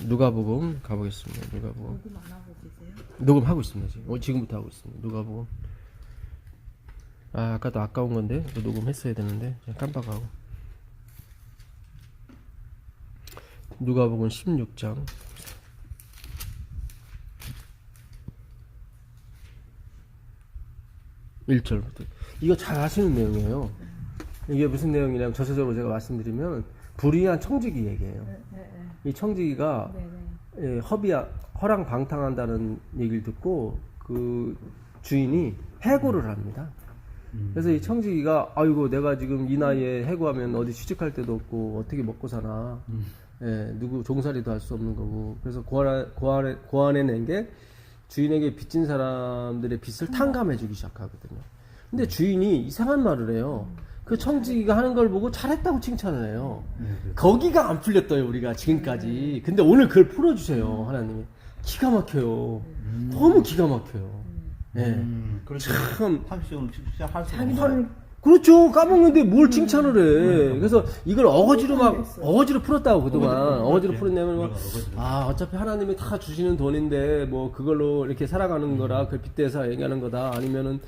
누가복음 가보겠습니다. 누가복음. 녹음 안 하고 계세요? 녹음하고 있습니다. 지금부터 하고 있습니다. 누가복음. 아까도 아까운 건데 또 녹음했어야 되는데 깜빡하고. 누가복음 16장 1절부터. 이거 잘 아시는 내용이에요. 이게 무슨 내용이냐면 전체적으로 제가 말씀드리면 불의한 청지기 얘기예요. 이 청지기가 허랑방탕한다는 얘기를 듣고 그 주인이 해고를 합니다. 그래서 이 청지기가 아이고 내가 지금 이 나이에 해고하면 어디 취직할 데도 없고 어떻게 먹고 사나. 누구 종살이도 할 수 없는 거고. 그래서 고안해낸 게 주인에게 빚진 사람들의 빚을 탕감해주기 시작하거든요. 근데 주인이 이상한 말을 해요. 그 청지기가 하는 걸 보고 잘했다고 칭찬을 해요. 거기가 안 풀렸어요, 우리가 지금까지. 근데 오늘 그걸 풀어주세요, 하나님이. 기가 막혀요. 너무 기가 막혀요. 참 30원 할 수 자기는 그렇죠. 까먹는데 뭘 칭찬을 해. 그래서 이걸 어거지로 풀었다고 그동안. 어거지로 풀었냐면, 어차피 하나님이 다 주시는 돈인데, 뭐, 그걸로 이렇게 살아가는 거라, 그 빗대서 얘기하는 거다. 아니면은,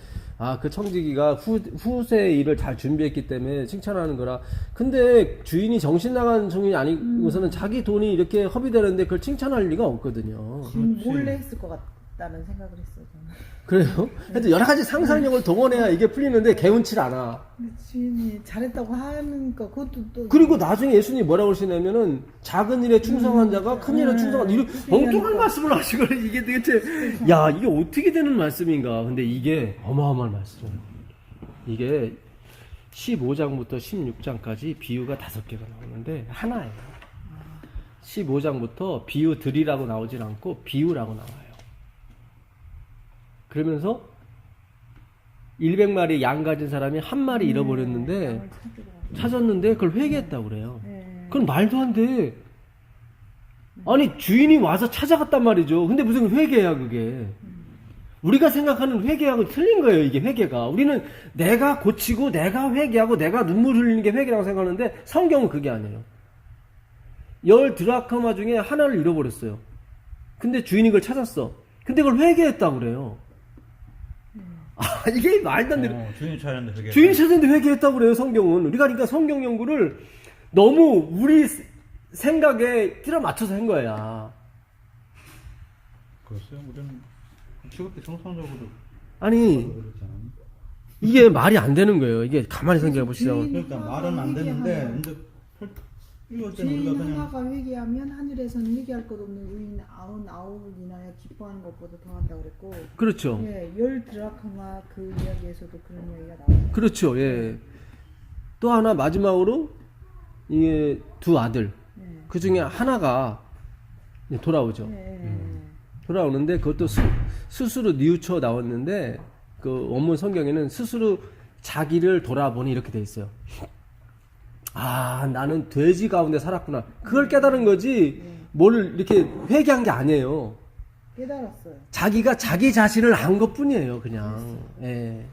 그 청지기가 후세 일을 잘 준비했기 때문에 칭찬하는 거라. 근데 주인이 정신 나간 종이 아니고서는 자기 돈이 이렇게 허비되는데 그걸 칭찬할 리가 없거든요. 몰래 했을 것 같다는 생각을 했어요, 저는. 그래요? 하여튼 여러 가지 상상력을 동원해야 이게 풀리는데 개운치 않아. 근데 주인이 잘했다고 하는 거, 그것도 또. 그리고 나중에 예수님이 뭐라고 그러시냐면은 작은 일에 충성한 자가 큰 일에 충성한 이런 엉뚱한 말씀을 하시고 이게 도대체 야 이게 어떻게 되는 말씀인가. 근데 이게 어마어마한 말씀이에요. 이게 15장부터 16장까지 비유가 5개가 나오는데 하나예요. 15장부터 비유들이라고 나오진 않고 비유라고 나와요. 그러면서 100마리 양 가진 사람이 한 마리 잃어버렸는데 찾았는데 그걸 회개했다고 그래요. 그건 말도 안 돼. 아니 주인이 와서 찾아갔단 말이죠. 근데 무슨 회개야 그게. 우리가 생각하는 회개하고 틀린 거예요. 이게 회개가. 우리는 내가 고치고 내가 회개하고 내가 눈물 흘리는 게 회개라고 생각하는데 성경은 그게 아니에요. 10 드라크마 중에 하나를 잃어버렸어요. 근데 주인이 그걸 찾았어. 근데 그걸 회개했다고 그래요. 이게 말도 안 되는. 주인이 찾았는데 주인이 찾았는데 회개했다고 그래요, 성경은. 우리가 그러니까 성경 연구를 너무 우리 생각에 끼려 맞춰서 한 거야. 글쎄요, 우리는 그렇게 정상적으로. 아니, 이게 말이 안 되는 거예요. 이게 가만히 생각해 보시죠. 그러니까 말은 안 되는데, 이제 이럴 때는 우리가 주인 그냥. 하나가 회개하면 하늘에서는 회개할 것 없는 의인 99을 인하여 기뻐하는 것보다 더한다고 그랬고. 그렇죠. 10 드라크마 그 이야기에서도 그런 이야기가 나와요. 그렇죠. 예. 또 하나 마지막으로 이게 2 아들. 그 중에 하나가 돌아오죠. 돌아오는데 그것도 스스로 뉘우쳐 나왔는데 그 원문 성경에는 스스로 자기를 돌아보니 이렇게 돼 있어요. 나는 돼지 가운데 살았구나. 그걸 깨달은 거지. 뭘 이렇게 회개한 게 아니에요. 깨달았어요. 자기가 자기 자신을 안 것뿐이에요, 그냥. 예.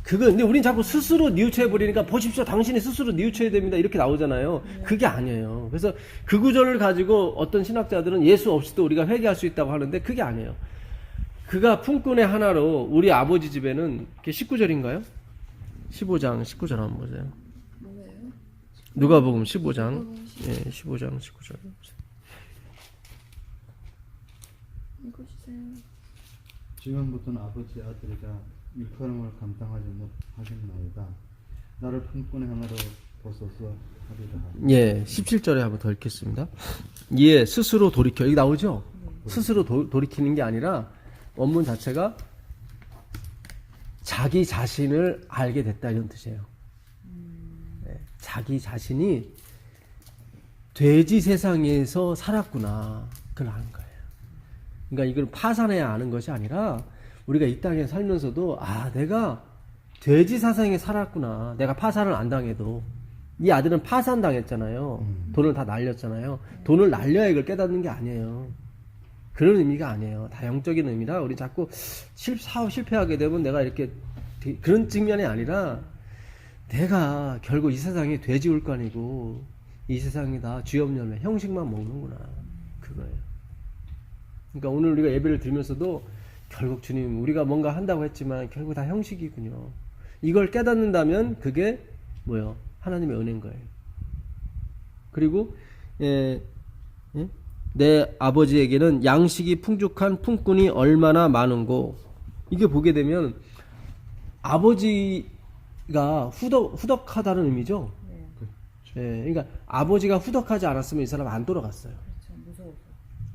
근데 우린 자꾸 스스로 뉘우쳐버리니까 보십시오. 당신이 스스로 뉘우쳐야 됩니다. 이렇게 나오잖아요. 그게 아니에요. 그래서 그 구절을 가지고 어떤 신학자들은 예수 없이도 우리가 회개할 수 있다고 하는데 그게 아니에요. 그가 품꾼의 하나로 우리 아버지 집에는 19절인가요? 15장 19절 한번 보세요. 뭐예요? 누가복음 15장. 예, 15장 19절. 읽어주세요. 지금부터는 아버지 아들이자 일컬음을 감당하지 못하겠나이다. 나를 품꾼의 하나로 보소서 하리라. 예, 17절에 한번 더 읽겠습니다. 예, 스스로 돌이켜. 여기 나오죠? 스스로 돌이키는 게 아니라 원문 자체가 자기 자신을 알게 됐다 이런 뜻이에요. 네, 자기 자신이 돼지 세상에서 살았구나. 그걸 아는 거예요. 그러니까 이걸 파산해야 아는 것이 아니라 우리가 이 땅에 살면서도 내가 돼지 세상에 살았구나. 내가 파산을 안 당해도. 이 아들은 파산 당했잖아요. 돈을 다 날렸잖아요. 돈을 날려야 이걸 깨닫는 게 아니에요. 그런 의미가 아니에요. 다 영적인 의미라 우리 자꾸 사업 실패하게 되면 내가 이렇게 그런 측면이 아니라 내가 결국 이 세상에 돼지 울간이고 이 세상이 다 쥐염염해 형식만 먹는구나 그거예요. 그러니까 오늘 우리가 예배를 드리면서도 결국 주님 우리가 뭔가 한다고 했지만 결국 다 형식이군요. 이걸 깨닫는다면 그게 뭐예요? 하나님의 은혜인 거예요. 그리고 내 아버지에게는 양식이 풍족한 품꾼이 얼마나 많은고 이게 보게 되면 아버지가 후덕하다는 의미죠. 네. 그러니까 아버지가 후덕하지 않았으면 이 사람 안 돌아갔어요. 그렇죠. 무서워서.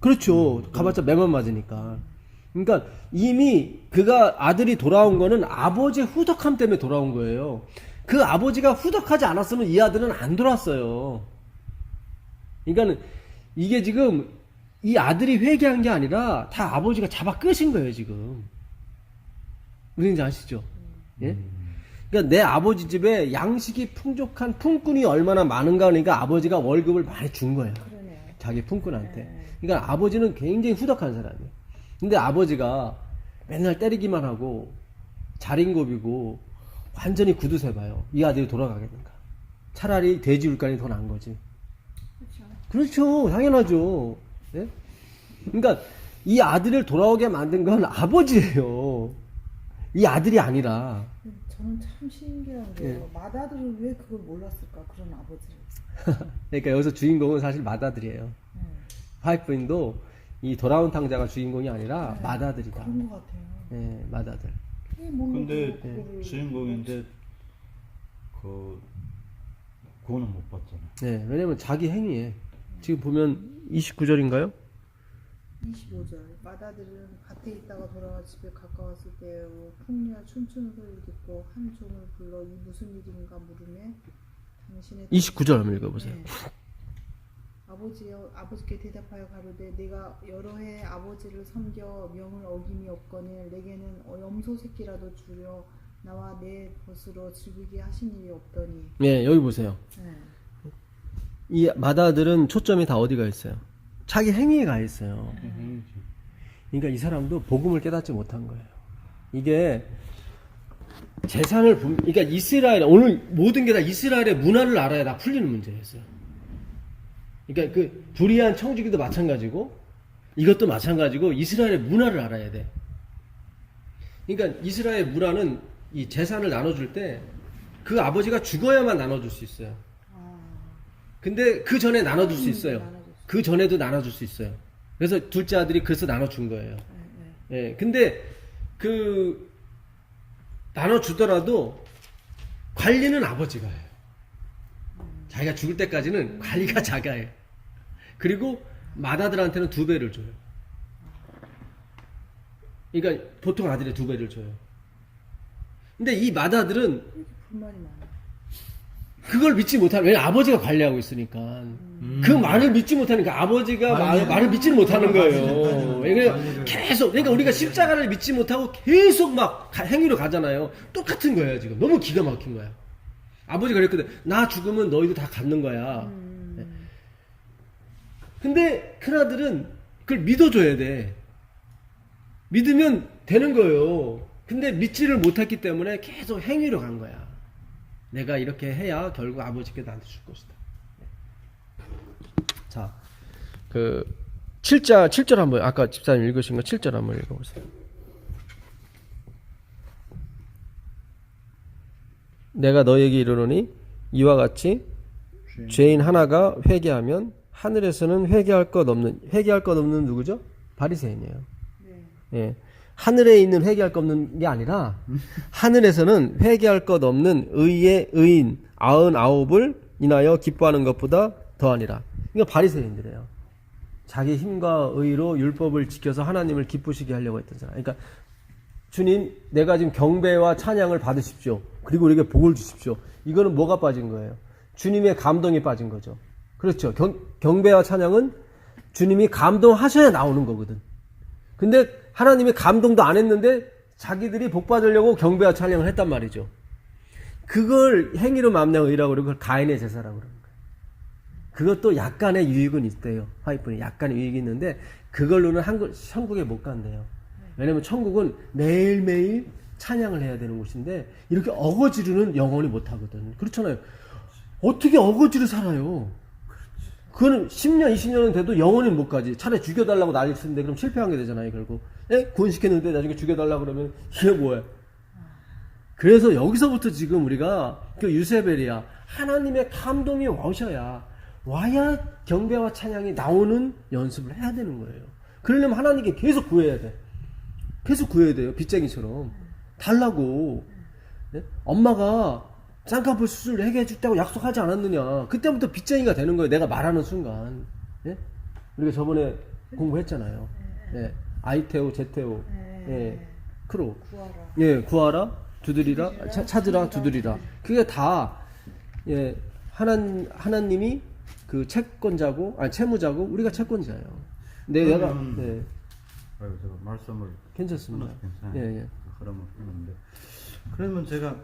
그렇죠. 가봤자 매만 맞으니까. 그러니까 이미 그가 아들이 돌아온 거는 아버지의 후덕함 때문에 돌아온 거예요. 그 아버지가 후덕하지 않았으면 이 아들은 안 돌아왔어요. 그러니까 이게 지금 이 아들이 회개한 게 아니라 다 아버지가 잡아 끄신 거예요 지금. 무슨지 아시죠? 예? 그러니까 내 아버지 집에 양식이 풍족한 품꾼이 얼마나 많은가 하니까 아버지가 월급을 많이 준 거예요. 그러네요. 자기 품꾼한테. 그러니까 아버지는 굉장히 후덕한 사람이에요. 근데 아버지가 맨날 때리기만 하고 자린고비고 완전히 구두쇠봐요. 이 아들이 돌아가겠는가. 차라리 돼지 울간이 더 나은 거지. 그렇죠. 당연하죠. 예? 그러니까 이 아들을 돌아오게 만든 건 아버지예요. 이 아들이 아니라. 저는 참 신기한 게요. 예. 맏아들은 왜 그걸 몰랐을까? 그런 아버지를. 그러니까 여기서 주인공은 사실 맏아들이에요. 네. 화이트윈도 이 돌아온 탕자가 주인공이 아니라 네. 맏아들이다. 그런 것 같아요. 예, 맏아들. 근데 그거를 주인공인데 그거는 못 봤잖아요. 네, 왜냐면 자기 행위에 지금 보면 29절인가요? 25절. 맏아들은 밭에 있다가 돌아와 집에 가까웠을 때에 풍류와 춤추는 소리를 듣고 한 종을 불러 이 무슨 일인가 물으매 당신의 29절 한번 읽어보세요. 네. 아버지께 대답하여 가로되 내가 여러 해 아버지를 섬겨 명을 어김이 없거늘 내게는 염소 새끼라도 주려 나와 내 것으로 즐기게 하신 일이 없더니. 네, 여기 보세요. 네. 이 맏아들은 초점이 다 어디가 있어요? 자기 행위에 가 있어요. 그러니까 이 사람도 복음을 깨닫지 못한 거예요. 이게 재산을 그러니까 이스라엘 오늘 모든 게 다 이스라엘의 문화를 알아야 다 풀리는 문제였어요. 그러니까 그 불의한 청지기도 마찬가지고 이것도 마찬가지고 이스라엘의 문화를 알아야 돼. 그러니까 이스라엘 문화는 이 재산을 나눠줄 때 그 아버지가 죽어야만 나눠줄 수 있어요. 근데 그 전에 나눠줄 수 있어요. 그 전에도 나눠줄 수 있어요. 그래서 둘째 아들이 그래서 나눠준 거예요. 예, 근데 그 나눠주더라도 관리는 아버지가 해요. 자기가 죽을 때까지는 관리가 자기가 해요. 그리고 맏아들한테는 2배를 줘요. 그러니까 보통 아들이 2배를 줘요. 근데 이 맏아들은 이렇게 불만이 많아. 그걸 믿지 못하는, 왜냐면 아버지가 관리하고 있으니까. 그 말을 믿지 못하니까 아버지가 말을 믿지는 못하는 거예요. 그러니까 계속, 그러니까 우리가 십자가를 믿지 못하고 계속 막 행위로 가잖아요. 똑같은 거예요, 지금. 너무 기가 막힌 거야. 아버지가 그랬거든. 나 죽으면 너희도 다 갖는 거야. 근데 큰아들은 그걸 믿어줘야 돼. 믿으면 되는 거예요. 근데 믿지를 못했기 때문에 계속 행위로 간 거야. 내가 이렇게 해야 결국 아버지께 나한테 줄 것이다. 자, 그 7절 한번 아까 집사님 읽으신 거 7절 한번 읽어보세요. 내가 너에게 이르노니 이와 같이 죄인 하나가 회개하면 하늘에서는 회개할 것 없는 누구죠? 바리새인이에요. 네. 예. 하늘에 있는 회개할 것 없는 게 아니라 하늘에서는 회개할 것 없는 의의 의인 99을 인하여 기뻐하는 것보다 더하니라. 이거 바리새인들이에요. 자기 힘과 의로 율법을 지켜서 하나님을 기쁘시게 하려고 했던 사람. 그러니까 주님, 내가 지금 경배와 찬양을 받으십시오. 그리고 우리에게 복을 주십시오. 이거는 뭐가 빠진 거예요? 주님의 감동이 빠진 거죠. 그렇죠. 경배와 찬양은 주님이 감동하셔야 나오는 거거든. 근데 하나님이 감동도 안 했는데 자기들이 복 받으려고 경배와 찬양을 했단 말이죠. 그걸 행위로 만나는 의라고 그러고 그걸 가인의 제사라고 그러는 거예요. 그것도 약간의 유익은 있대요. 화이트분이 약간의 유익이 있는데 그걸로는 천국에 못 간대요. 왜냐면 천국은 매일매일 찬양을 해야 되는 곳인데 이렇게 어거지로는 영원히 못 하거든. 그렇잖아요. 어떻게 어거지로 살아요? 그거는 10년, 20년은 돼도 영원히 못 가지. 차라리 죽여달라고 난리 치는데 그럼 실패한 게 되잖아요, 결국. 예? 구원시켰는데 나중에 죽여달라고 그러면 이게 뭐야? 그래서 여기서부터 지금 우리가 그 유세벨이야. 하나님의 감동이 와야 경배와 찬양이 나오는 연습을 해야 되는 거예요. 그러려면 하나님께 계속 구해야 돼. 계속 구해야 돼요. 빚쟁이처럼. 달라고. 네? 엄마가 쌍꺼풀 수술을 해결해 줬다고 약속하지 않았느냐. 그때부터 빚쟁이가 되는 거예요. 내가 말하는 순간. 예? 우리가 저번에 공부했잖아요. 예. 아이테오, 제테오. 예. 크로. 구하라. 예, 구하라, 두드리라, 찾으라, 두드리라. 그게 다, 예, 하나님이 그 채권자고, 아니, 채무자고, 우리가 채권자예요. 내가, 네. 아유, 제가 말씀을 괜찮습니다. 끊어서 예, 예. 그러면 끊는데. 그러면 제가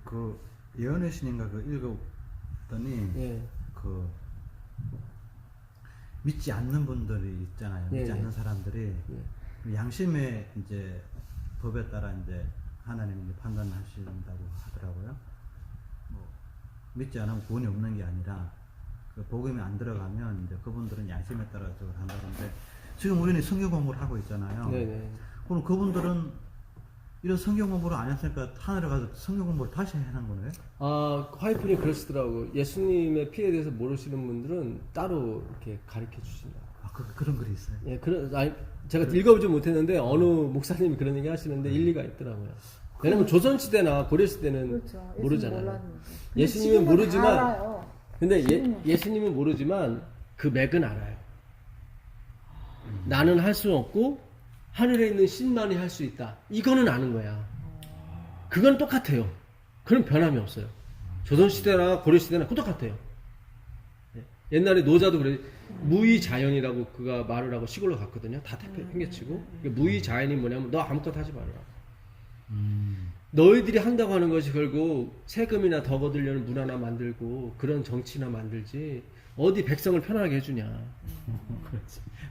그 예언의 신인가 그 읽었더니 예. 그 믿지 않는 분들이 있잖아요. 믿지 예, 예. 않는 사람들이 양심의 이제 법에 따라 이제 하나님이 이제 판단하신다고 하더라고요. 뭐 믿지 않으면 구원이 없는 게 아니라 그 복음이 안 들어가면 이제 그분들은 양심에 따라 저걸 한다는데 지금 우리는 성경 공부를 하고 있잖아요. 네네. 그럼 그분들은 이런 성경 공부를 안 했으니까 하늘에 가서 성경 공부를 다시 해는 거네요? 아, 화이프님 그러시더라고. 예수님의 피에 대해서 모르시는 분들은 따로 이렇게 가르쳐 주신다. 아, 그런 글이 있어요? 예, 아니, 제가 읽어보지 못했는데 어느 목사님이 그런 얘기 하시는데 일리가 있더라고요. 왜냐면 조선시대나 고려시대는 그렇죠. 모르잖아요. 예수님은 예수님은 모르지만, 알아요. 근데 지금은. 예수님은 모르지만 그 맥은 알아요. 나는 할 수 없고 하늘에 있는 신만이 할 수 있다. 이거는 아는 거야. 그건 똑같아요. 그런 변함이 없어요. 조선시대나 고려시대나 그거 똑같아요. 옛날에 노자도 그래. 무의자연이라고 그가 말을 하고 시골로 갔거든요. 다 팽개치고. 무의자연이 뭐냐면 너 아무것도 하지 말아라. 너희들이 한다고 하는 것이 결국 세금이나 더 거두려는 문화나 만들고 그런 정치나 만들지 어디 백성을 편하게 해주냐.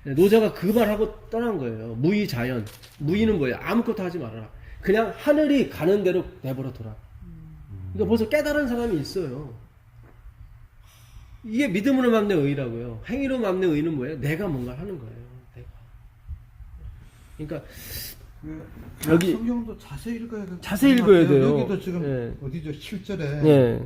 노자가 그 말하고 떠난 거예요. 무의자연. 무의는 뭐예요? 아무것도 하지 말아라. 그냥 하늘이 가는 대로 내버려 둬라. 그러니까 벌써 깨달은 사람이 있어요. 이게 믿음으로 맘는 의라고요. 행위로 맘는 의는 뭐예요? 내가 뭔가 하는 거예요. 내가. 그러니까 여기 성경도 자세히 읽어야 돼요. 자세히 읽어야 돼요. 여기도 지금 예. 어디죠? 7절에 예.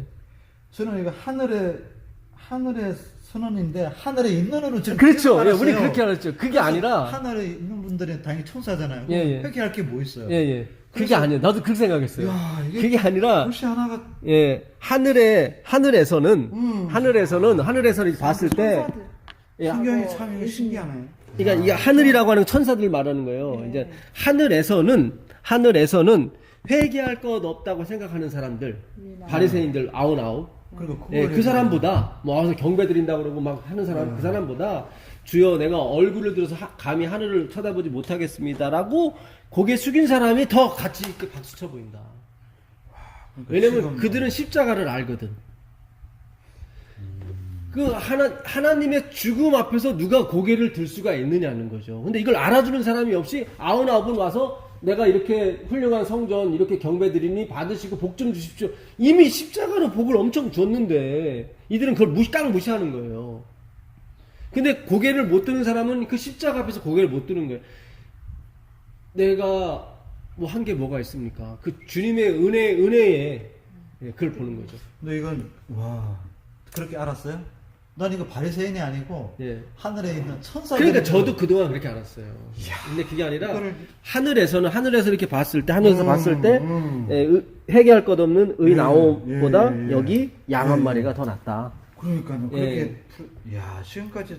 저는 이거 하늘의 선언인데 하늘에 있는 어는 지금 그렇죠. 계속 예, 우리 알았어요. 그렇게 알았죠. 그게 아니라 하늘에 있는 분들은 당연히 천사잖아요. 예, 예. 회개할 게 뭐 있어요? 예, 예. 그게 그래서- 아니에요. 나도 그렇게 생각했어요. 야, 이게 그게 아니라 글씨 하나가 예, 하늘에서는 봤을 때 천사들. 예, 성경이 참 이거 신기하네. 그러니까 이게 하늘이라고 하는 천사들 말하는 거예요. 네. 이제 하늘에서는 회개할 것 없다고 생각하는 사람들, 바리새인들 아웃. 그리고 예, 그 사람보다 뭐 와서 경배 드린다 그러고 막 하는 사람 그 사람보다 주여 내가 얼굴을 들어서 감히 하늘을 쳐다보지 못하겠습니다라고 고개 숙인 사람이 더 가치 있게 박수 쳐 보인다. 왜냐면 지금 그들은 십자가를 알거든. 그 하나님의 죽음 앞에서 누가 고개를 들 수가 있느냐는 거죠. 근데 이걸 알아주는 사람이 없이 아흔아홉은 와서 내가 이렇게 훌륭한 성전 이렇게 경배드리니 받으시고 복 좀 주십시오. 이미 십자가로 복을 엄청 줬는데 이들은 그걸 깡 무시하는 거예요. 근데 고개를 못 드는 사람은 그 십자가 앞에서 고개를 못 드는 거예요. 내가 뭐 한 게 뭐가 있습니까? 그 주님의 은혜에 그걸 보는 거죠. 근데 이건 와 그렇게 알았어요? 난 이거 바리새인이 아니고 예. 하늘에 있는 천사. 그러니까 저도 그동안 그렇게 알았어요. 근데 그게 아니라 이거를- 하늘에서 이렇게 봤을 때 예, 회개할 것 없는 의 나옴보다 예. 여기 양 한 예. 마리가 더 낫다. 그러니까요. 예. 야 지금까지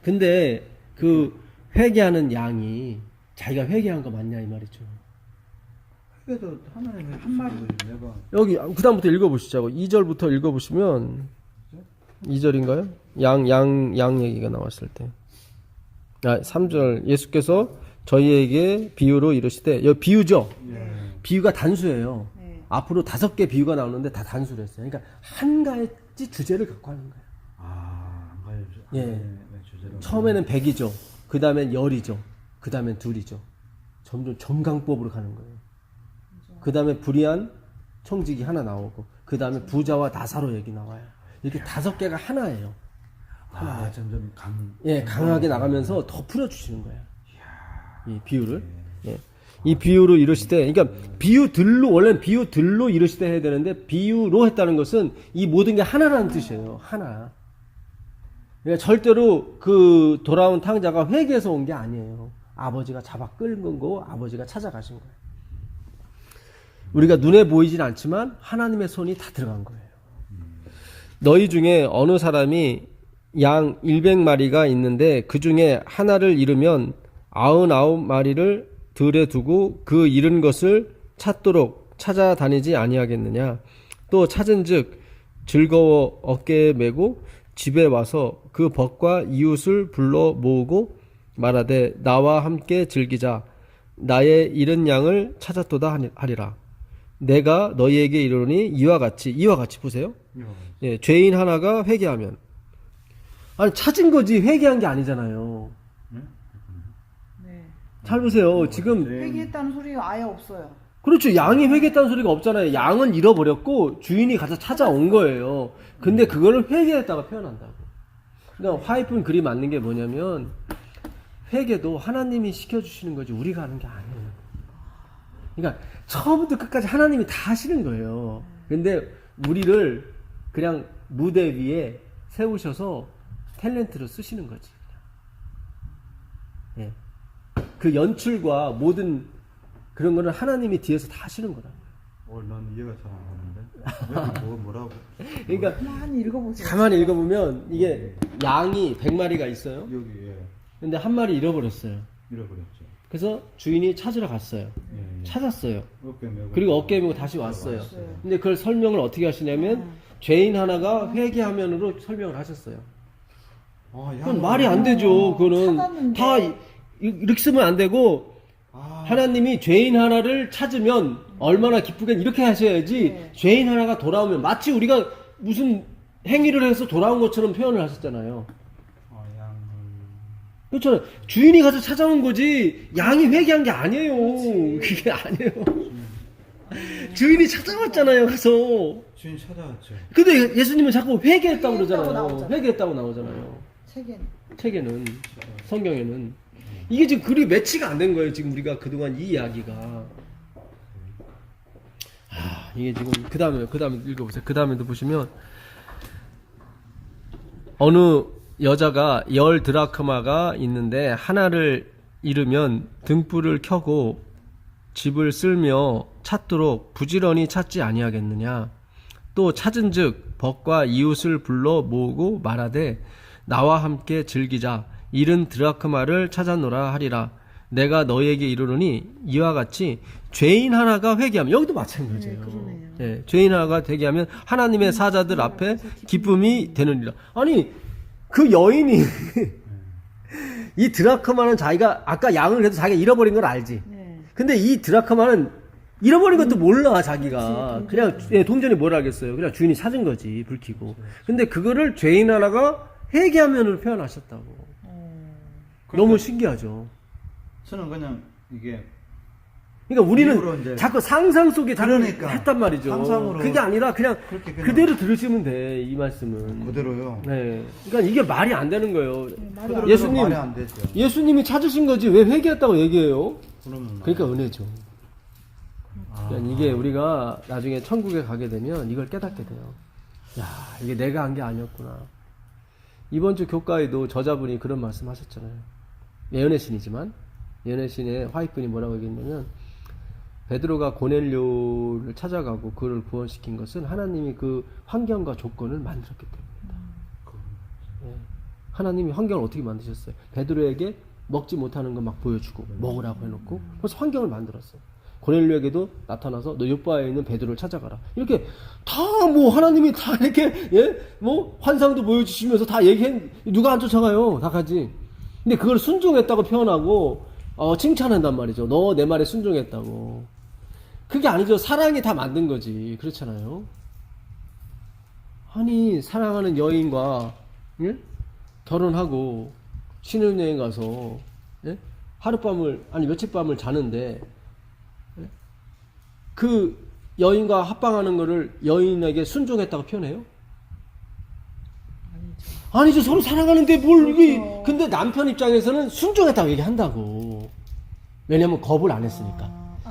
근데 그 회개하는 양이 자기가 회개한 거 맞냐 이 말이죠. 그래도 하나님의 한 마리 내가 여기 그다음부터 읽어보시자고. 2절부터 읽어보시면 2절인가요? 양 얘기가 나왔을 때. 3절 예수께서 저희에게 비유로 이르시되 여기 비유죠. 비유가 단수예요. 네. 앞으로 5개 비유가 나오는데 다 단수로 했어요. 그러니까 한 가지 주제를 갖고 하는 거예요. 안 가야죠. 예. 처음에는 100이죠. 그 다음엔 10이죠. 그 다음엔 2이죠. 점점 점강법으로 가는 거예요. 그 다음에 불의한 청직이 하나 나오고 그 다음에 부자와 나사로 얘기 나와요. 이렇게 5개가 하나예요. 점점 강하게 나가면서 더 풀어주시는 거예요. 이 비유를. 예. 이 비유로 이루실 때, 그러니까 비유들로, 원래는 비유들로 이루실 때 해야 되는데, 비유로 했다는 것은 이 모든 게 하나라는 뜻이에요. 하나. 그러니까 절대로 그 돌아온 탕자가 회개해서 온 게 아니에요. 아버지가 잡아 끌은 거, 아버지가 찾아가신 거예요. 우리가 눈에 보이진 않지만 하나님의 손이 다 들어간 거예요. 너희 중에 어느 사람이 양 100마리가 있는데 그 중에 하나를 잃으면 99마리를 들에 두고 그 잃은 것을 찾도록 찾아다니지 아니하겠느냐. 또 찾은즉 즐거워 어깨에 메고 집에 와서 그 벗과 이웃을 불러 모으고 말하되 나와 함께 즐기자. 나의 잃은 양을 찾았도다 하리라. 내가 너희에게 이르노니 이와 같이 보세요. 예, 죄인 하나가 회개하면, 아니 찾은 거지 회개한 게 아니잖아요. 네. 잘 보세요. 지금 회개했다는 소리가 아예 없어요. 그렇죠. 양이 회개했다는 소리가 없잖아요. 양은 잃어버렸고 주인이 가서 찾아온 거예요. 근데 그거를 회개했다가 표현한다고. 그러니까 화이픈 글이 맞는 게 뭐냐면, 회개도 하나님이 시켜주시는 거지 우리가 하는 게 아니에요. 그러니까 처음부터 끝까지 하나님이 다 하시는 거예요. 근데 우리를 그냥 무대 위에 세우셔서 탤런트로 쓰시는 거지. 예. 그 연출과 모든 그런 거는 하나님이 뒤에서 다 하시는 거다. 난 이해가 잘 안 가는데. 여기 뭐라고? 그러니까 가만히 읽어보세요. 가만히 읽어보면 이게 양이 100마리가 있어요. 여기 근데 한 마리 잃어버렸어요. 잃어버렸죠. 그래서 주인이 찾으러 갔어요. 찾았어요. 어깨 메고 그리고 어깨 메고 다시 왔어요. 근데 그걸 설명을 어떻게 하시냐면 죄인 하나가 회개하면으로 설명을 하셨어요. 그건 말이 안 되죠. 그거는 찾았는데. 다 이렇게 쓰면 안 되고, 하나님이 죄인 하나를 찾으면 얼마나 기쁘겠, 이렇게 하셔야지. 네. 죄인 하나가 돌아오면 마치 우리가 무슨 행위를 해서 돌아온 것처럼 표현을 하셨잖아요. 양을 그렇죠. 주인이 가서 찾아온 거지 양이 회개한 게 아니에요. 그게 아니에요. 주인이 찾아왔잖아요. 가서. 주인 찾아왔죠. 근데 예수님은 자꾸 회개했다고 회개했다고 그러잖아요. 나오잖아요. 회개했다고 나오잖아요. 책에는. 성경에는 이게 지금 글이 매치가 안 된 거예요. 지금 우리가 그동안 이 이야기가. 이게 지금 그 다음에 읽어보세요. 그 다음에도 보시면, 어느 여자가 10 드라크마가 있는데 하나를 잃으면 등불을 켜고 집을 쓸며 찾도록 부지런히 찾지 아니하겠느냐. 또 찾은즉 벗과 이웃을 불러 모으고 말하되 나와 함께 즐기자. 잃은 드라크마를 찾았노라 하리라. 내가 너희에게 이르노니 이와 같이 죄인 하나가 회개하면, 여기도 마찬가지예요. 네, 그러네요. 예, 죄인 하나가 회개하면 하나님의 사자들 앞에 기쁨이 되느니라. 아니 그 여인이 이 드라크마는 자기가 아까 양을 해도 자기가 잃어버린 걸 알지. 네. 근데 이 드라크마는 잃어버린 것도 몰라 자기가. 그냥 동전이 뭘 알겠어요. 그냥 주인이 찾은 거지, 불 켜고. 근데 그거를 죄인 하나가 회개하면으로 표현하셨다고. 너무 신기하죠. 저는 그냥 이게 그러니까 일부러 우리는 이제 자꾸 상상 속에 자꾸 그러니까 했단 말이죠. 상상으로 그게 아니라 그냥 그렇게 그냥 그대로 들으시면 돼, 이 말씀은. 그대로요. 네. 그러니까 이게 말이 안 되는 거예요. 말이 안 예수님, 말이 안 되죠. 예수님이 찾으신 거지 왜 회개했다고 얘기해요? 그러면 그러니까 은혜죠. 그러니까 이게 우리가 나중에 천국에 가게 되면 이걸 깨닫게 돼요. 야, 이게 내가 한 게 아니었구나. 이번 주 교과에도 저자분이 그런 말씀 하셨잖아요. 예언의 신이지만, 예언의 신의 화이픈이 뭐라고 얘기했냐면, 베드로가 고넬료를 찾아가고 그를 구원시킨 것은 하나님이 그 환경과 조건을 만들었기 때문이다. 예. 하나님이 환경을 어떻게 만드셨어요? 베드로에게 먹지 못하는 거 막 보여주고 먹으라고 해놓고 그래서 환경을 만들었어요. 고넬료에게도 나타나서 너 요바에 있는 베드로를 찾아가라. 이렇게 다 뭐 하나님이 다 이렇게 뭐 환상도 보여주시면서 다 누가 안 쫓아가요? 다 가지. 근데 그걸 순종했다고 표현하고 칭찬한단 말이죠. 너 내 말에 순종했다고. 그게 아니죠. 사랑이 다 만든 거지. 그렇잖아요. 아니 사랑하는 여인과 결혼하고 신혼여행 가서 하룻밤을 아니 며칠 밤을 자는데 그 여인과 합방하는 거를 여인에게 순종했다고 표현해요? 아니죠. 서로 사랑하는데 뭘 이게. 그렇죠. 근데 남편 입장에서는 순종했다고 얘기한다고. 왜냐면 겁을 안 했으니까.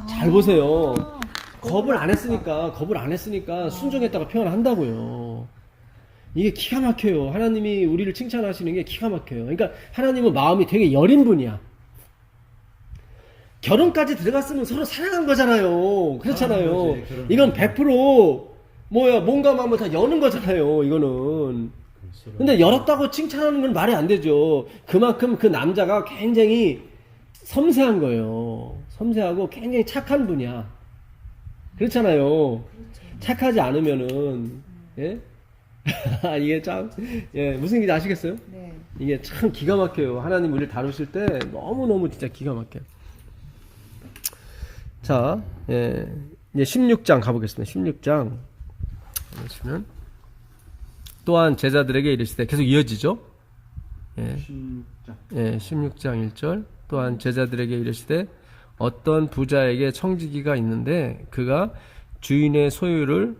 잘 보세요. 겁을 안 했으니까 순종했다고 표현한다고요. 이게 기가 막혀요. 하나님이 우리를 칭찬하시는 게 기가 막혀요. 그러니까 하나님은 마음이 되게 여린 분이야. 결혼까지 들어갔으면 서로 사랑한 거잖아요. 그렇잖아요. 거지, 결혼은. 이건 100% 뭔가 마음을 다 여는 거잖아요. 이거는. 근데 열었다고 칭찬하는 건 말이 안 되죠. 그만큼 그 남자가 굉장히 섬세한 거예요. 섬세하고 굉장히 착한 분이야. 그렇잖아요. 착하지 않으면은, 예? 이게 참, 예, 무슨 얘기인지 아시겠어요? 네. 이게 참 기가 막혀요. 하나님 우리를 다루실 때 너무너무 진짜 기가 막혀요. 자, 예, 이제 16장 가보겠습니다. 16장. 보시면, 또한 제자들에게 이르시되, 계속 이어지죠? 예, 16장. 예, 16장 1절. 또한 제자들에게 이르시되, 어떤 부자에게 청지기가 있는데, 그가 주인의 소유를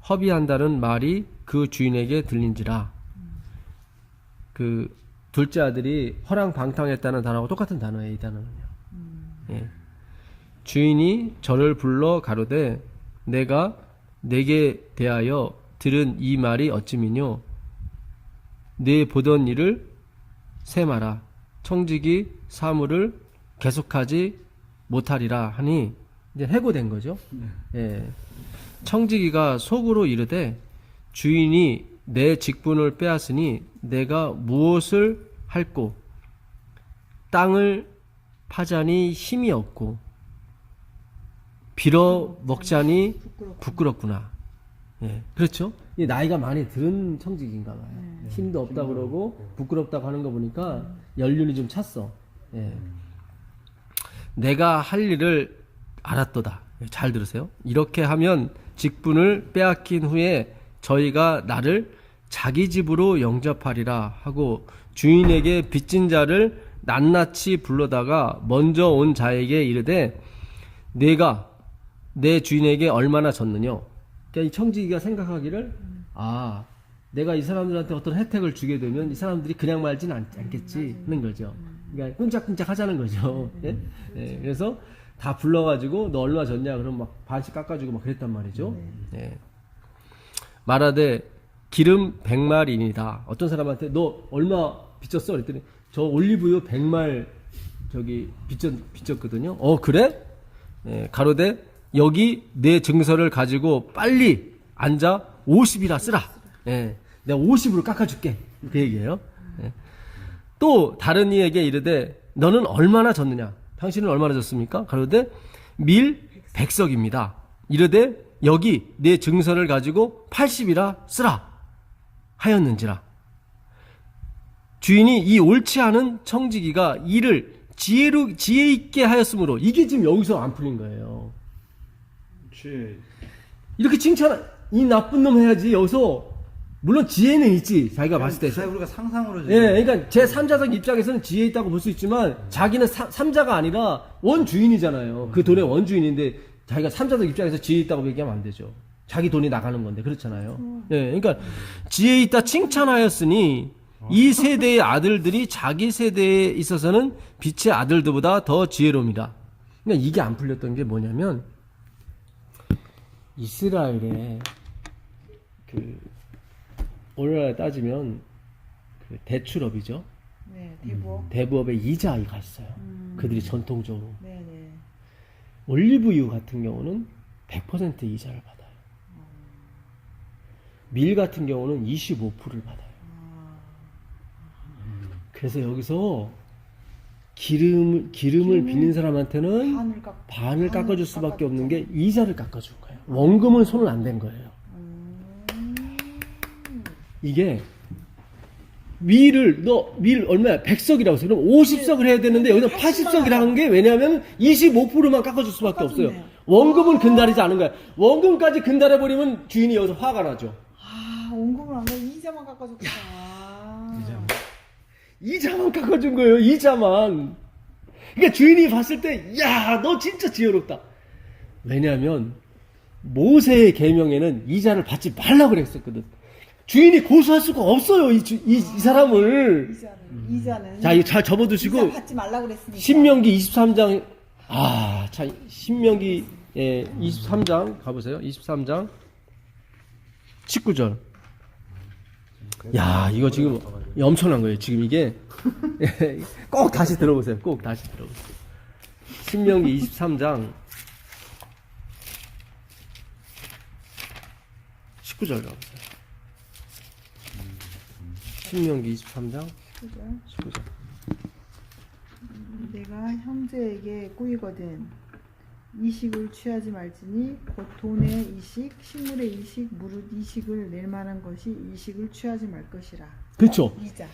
허비한다는 말이 그 주인에게 들린지라. 그 둘째 아들이 허랑방탕했다는 단어하고 똑같은 단어예요. 이 단어는요. 예. 주인이 저를 불러 가로되 내가 내게 대하여 들은 이 말이 어찌미뇨. 네 보던 일을 세마라. 청지기 사물을 계속하지 못하리라 하니 이제 해고된 거죠. 예. 청지기가 속으로 이르되 주인이 내 직분을 빼앗으니 내가 무엇을 할꼬. 땅을 파자니 힘이 없고 빌어 먹자니 부끄럽구나. 예, 그렇죠? 이 나이가 많이 들은 청지기인가 봐요. 힘도 없다 그러고 부끄럽다고 하는 거 보니까 연륜이 좀 찼어. 예. 내가 할 일을 알았도다. 잘 들으세요. 이렇게 하면 직분을 빼앗긴 후에 저희가 나를 자기 집으로 영접하리라 하고 주인에게 빚진 자를 낱낱이 불러다가 먼저 온 자에게 이르되 내가 내 주인에게 얼마나 졌느냐. 그러니까 이 청지기가 생각하기를 내가 이 사람들한테 어떤 혜택을 주게 되면 이 사람들이 그냥 말지는 않겠지 하는 거죠. 그러니까 끈짝끈짝 하자는 거죠. 예? 예, 그래서 다 불러가지고 너 얼마 졌냐 그러면 막 반씩 깎아주고 막 그랬단 말이죠. 예. 말하되 기름 100말이니다. 어떤 사람한테 너 얼마 빚졌어? 그랬더니 저 올리브유 100말 저기 빚졌거든요. 그래? 예, 가로되 여기 내 증서를 가지고 빨리 앉아 50이라 쓰라. 예, 내가 50으로 깎아줄게. 그 얘기예요. 예. 또 다른 이에게 이르되 너는 얼마나 졌느냐? 당신은 얼마나 졌습니까? 가로되 밀 100석입니다. 이르되 여기 내 증서를 가지고 80이라 쓰라 하였는지라. 주인이 이 옳지 않은 청지기가 이를 지혜 있게 하였으므로 이게 지금 여기서 안 풀린 거예요. 이렇게 칭찬 이 나쁜 놈 해야지. 여기서 물론 지혜는 있지. 자기가 봤을 때. 우리가 상상으로 예, 그러니까 제 3자적 입장에서는 지혜 있다고 볼 수 있지만 자기는 3자가 아니라 원주인이잖아요. 그 돈의 원주인인데 자기가 3자적 입장에서 지혜 있다고 얘기하면 안 되죠. 자기 돈이 나가는 건데 그렇잖아요. 예, 그러니까 지혜 있다 칭찬하였으니 이 세대의 아들들이 자기 세대에 있어서는 빛의 아들들보다 더 지혜로움이다. 그러니까 이게 안 풀렸던 게 뭐냐면 이스라엘에 그 오늘날 따지면 그 대출업이죠. 네, 대부업. 대부업에 이자가 있어요. 그들이 전통적으로. 네네. 올리브유 같은 경우는 100% 이자를 받아요. 밀 같은 경우는 25%를 받아요. 그래서 여기서 기름을 빌린 사람한테는 반을 깎아줄 수밖에 없는 게 이자를 깎아준 거예요. 원금은 손을 안 댄 거예요. 이게 밀 얼마야? 100석이라고 했어요. 그럼 50석을 해야 되는데 여기서 80석이라는 게 왜냐하면 25%만 깎아줄 수밖에 없어요. 원금은 근달이지 않은 거야. 원금까지 근달해버리면 주인이 여기서 화가 나죠. 원금을 안 가, 이자만 깎아줬구나. 이자만 깎아준 거예요. 이자만. 그러니까 주인이 봤을 때, 야, 너 진짜 지혜롭다. 왜냐하면 모세의 계명에는 이자를 받지 말라고 그랬었거든. 주인이 고소할 수가 없어요. 이 사람을. 이자는 자, 이거 잘 접어두시고 이자 받지 말라고 그랬으니까. 신명기 23장 자 신명기 23장 가보세요. 23장 19절. 야, 이거 지금 엄청난 거예요. 지금 이게 꼭 다시 들어보세요. 꼭 다시 들어보세요. 신명기 23장 19절 가보세요. 신명기 23장 19절. 내가 형제에게 꾸이거든 이식을 취하지 말지니 곧 돈의 이식, 식물의 이식, 무릇 이식을 낼 만한 것이 이식을 취하지 말 것이라. 그렇죠. 이자.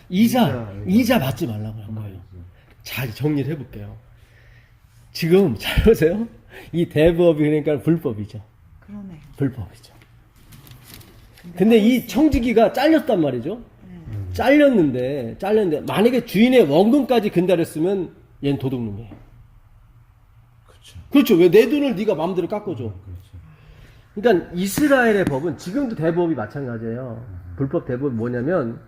이자 받지 말라고 한 거예요. 잘 정리를 해볼게요. 지금 잘 보세요. 이 대법이 그러니까 불법이죠. 그러네. 불법이죠. 근데 이 청지기가 잘렸단 말이죠. 잘렸는데 만약에 주인의 원금까지 근달했으면 얘는 도둑놈이에요. 그렇죠. 왜 내 돈을 네가 마음대로 깎아줘. 그러니까 이스라엘의 법은 지금도 대법이 마찬가지예요. 불법 대법이 뭐냐면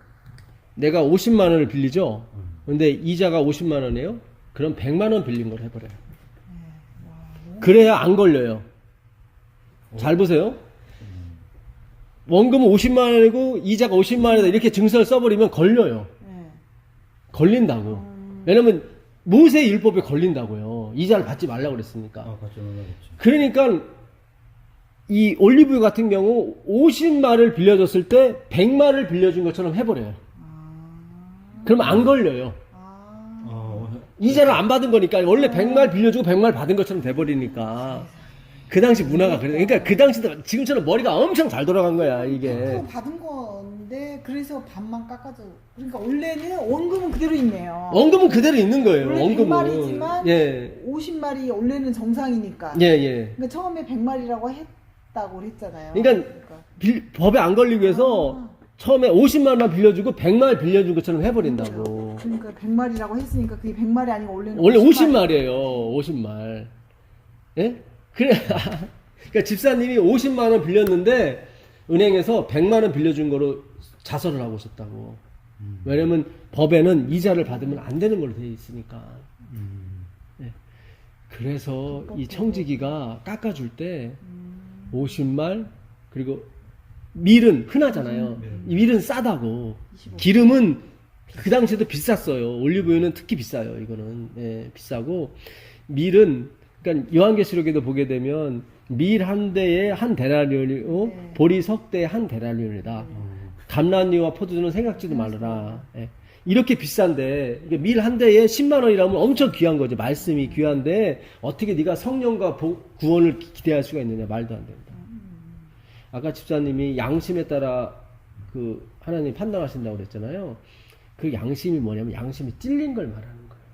내가 50만 원을 빌리죠. 근데 이자가 50만 원이에요. 그럼 100만 원 빌린 걸 해버려요. 그래야 안 걸려요. 잘 보세요. 원금은 50만 원이고 이자가 50만 원이다 이렇게 증서를 써버리면 걸려요. 걸린다고. 왜냐면 모세 율법에 걸린다고요. 이자를 받지 말라고 그랬으니까. 그러니까 이 올리브유 같은 경우 50마를 빌려줬을 때 100마를 빌려준 것처럼 해버려요. 그러면 안 걸려요. 이자를 안 받은 거니까 원래 100말 빌려주고 100말 받은 것처럼 돼버리니까. 그 당시 문화가 그래. 그러니까 그 당시도 지금처럼 머리가 엄청 잘 돌아간 거야 이게. 그거 받은 건데 그래서 반만 깎아줘. 그러니까 원래는 원금은 그대로 있네요. 원금은 그대로 있는 거예요. 원래 원금은. 100마리지만 예. 50마리 원래는 정상이니까. 예. 그러니까 처음에 100마리라고 했다고 했잖아요. 그러니까 법에 안 걸리기 위해서 처음에 50만만 빌려주고 100만 빌려준 것처럼 해버린다고. 그러니까 100마리라고 했으니까 그게 100마리 아니고 원래는 원래 50말이에요. 50말. 예? 그러니까 집사님이 50만 원 빌렸는데 은행에서 100만 원 빌려준 거로 자설을 하고 있었다고. 왜냐면 법에는 이자를 받으면 안 되는 걸로 되어 있으니까. 예. 그래서 이 청지기가 깎아줄 때 50말 그리고 밀은 흔하잖아요. 이 밀은 싸다고. 기름은 그 당시에도 비쌌어요. 올리브유는 특히 비싸요. 이거는 비싸고 밀은 그러니까 요한계시록에도 보게 되면 밀 한 대에 한 데나리온이고 보리 석 대에 한 데나리온이다. 감람류와 포도주는 생각지도 말아라. 이렇게 비싼데 밀 한 대에 10만 원이라면 엄청 귀한 거죠. 말씀이 귀한데 어떻게 네가 성령과 구원을 기대할 수가 있느냐. 말도 안 된다. 아까 집사님이 양심에 따라 그 하나님 판단하신다고 그랬잖아요. 그 양심이 뭐냐면 양심이 찔린 걸 말하는 거예요.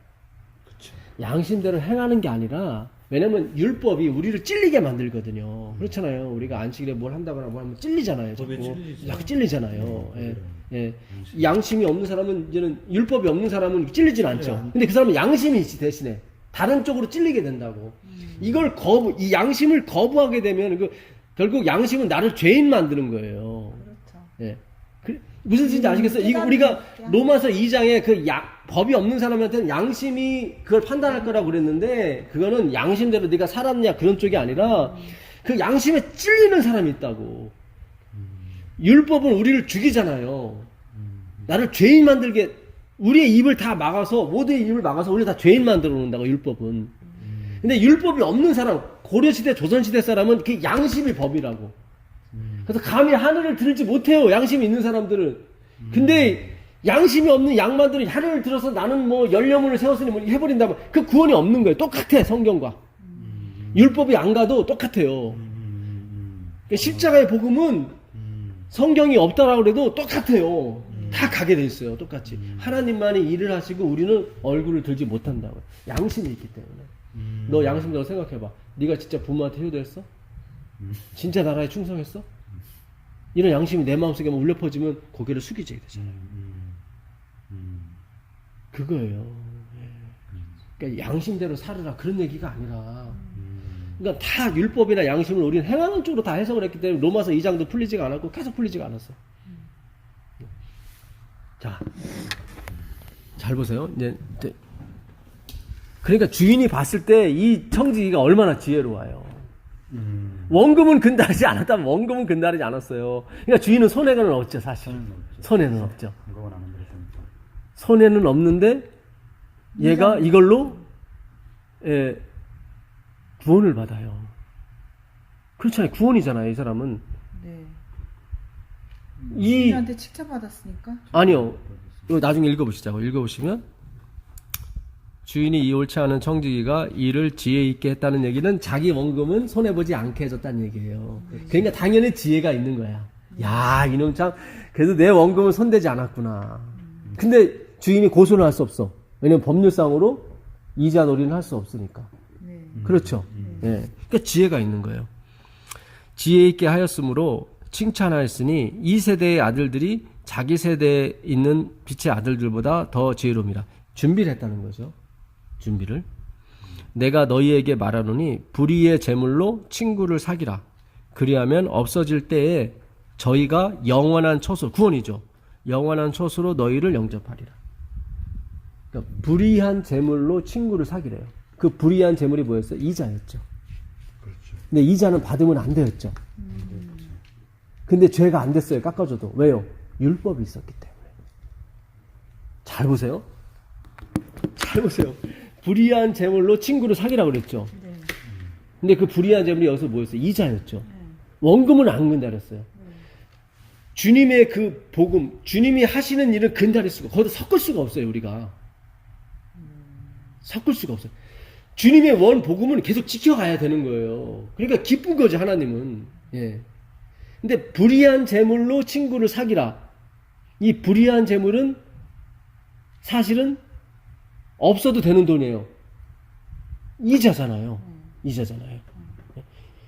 그쵸. 양심대로 행하는 게 아니라 왜냐면 율법이 우리를 찔리게 만들거든요. 그렇잖아요. 우리가 안식일에 뭘 한다거나 뭐 하면 찔리잖아요. 자꾸 찔리잖아요. 예. 양심이 없는 사람은 이제는 율법이 없는 사람은 찔리진 않죠. 근데 그 사람은 양심이 있지 대신에 다른 쪽으로 찔리게 된다고. 이걸 이 양심을 거부하게 되면 결국 양심은 나를 죄인 만드는 거예요. 그렇죠. 예. 무슨 뜻인지 아시겠어요? 이거 우리가 로마서 2장에 법이 없는 사람한테는 양심이 그걸 판단할 거라고 그랬는데 그거는 양심대로 네가 살았냐 그런 쪽이 아니라 그 양심에 찔리는 사람이 있다고. 율법은 우리를 죽이잖아요. 나를 죄인 만들게 우리의 입을 다 막아서 모두의 입을 막아서 우리 다 죄인 만들어 놓는다고 율법은. 근데 율법이 없는 사람 고려시대 조선시대 사람은 그 양심이 법이라고. 그래서 감히 하늘을 들지 못해요. 양심이 있는 사람들은. 근데 양심이 없는 양반들은 하늘을 들어서 나는 뭐 열려문을 세웠으니 뭐 해버린다면 그 구원이 없는 거예요. 똑같아 성경과. 율법이 안 가도 똑같아요. 그러니까 십자가의 복음은 성경이 없다라고 해도 똑같아요. 다 가게 돼 있어요. 똑같이. 하나님만이 일을 하시고 우리는 얼굴을 들지 못한다고. 양심이 있기 때문에. 너 양심대로 생각해봐. 네가 진짜 부모한테 효도했어? 진짜 나라에 충성했어? 이런 양심이 내 마음속에 울려 퍼지면 고개를 숙이게 되잖아요. 그거예요. 그러니까 양심대로 살으라 그런 얘기가 아니라 그러니까 다 율법이나 양심을 우리는 행하는 쪽으로 다 해석을 했기 때문에 로마서 2장도 풀리지가 않았고 계속 풀리지가 않았어. 자, 잘 보세요. 이제 그러니까 주인이 봤을 때 이 청지기가 얼마나 지혜로워요. 원금은 근다르지 않았다면 원금은 근다르지 않았어요. 그러니까 주인은 손해는 없죠, 사실. 손해는 없죠. 그건 안 그랬습니다. 손해는 없는데 얘가 이걸로 구원을 받아요. 그렇잖아요. 구원이잖아요, 이 사람은. 네. 이 주인한테 칭찬받았으니까. 아니요. 이거 나중에 읽어보시자고. 읽어보시면 주인이 이 옳지 않은 청지기가 이를 지혜 있게 했다는 얘기는 자기 원금은 손해보지 않게 해줬다는 얘기예요. 그러니까 당연히 지혜가 있는 거야. 야, 이놈 참 그래도 내 원금은 손대지 않았구나. 근데 주인이 고소는 할 수 없어. 왜냐면 법률상으로 이자 놀이는 할 수 없으니까. 네. 그렇죠. 예. 그러니까 지혜가 있는 거예요. 지혜 있게 하였으므로 칭찬하였으니 이 세대의 아들들이 자기 세대에 있는 빛의 아들들보다 더 지혜로움이라. 준비를 했다는 거죠. 준비를. 내가 너희에게 말하노니 불의의 제물로 친구를 사기라. 그리하면 없어질 때에 저희가 영원한 처소, 구원이죠. 영원한 처소로 너희를 영접하리라. 그러니까 불의한 제물로 친구를 사기래요. 그 불의한 제물이 뭐였어요? 이자였죠. 그렇죠. 근데 이자는 받으면 안 되었죠. 근데 죄가 안 됐어요. 깎아줘도. 왜요? 율법이 있었기 때문에. 잘 보세요. 잘 보세요. 불의한 제물로 친구를 사기라고 그랬죠. 네. 근데 그 불의한 제물이 여기서 뭐였어요? 이자였죠. 원금은 안 근달했어요. 주님의 그 복음, 주님이 하시는 일을 근달할 수가, 거기다 섞을 수가 없어요, 우리가. 섞을 수가 없어요. 주님의 원 복음은 계속 지켜가야 되는 거예요. 그러니까 기쁜 거죠, 하나님은. 예. 근데 불의한 제물로 친구를 사기라. 이 불의한 제물은 사실은 없어도 되는 돈이에요. 이자잖아요. 이자잖아요.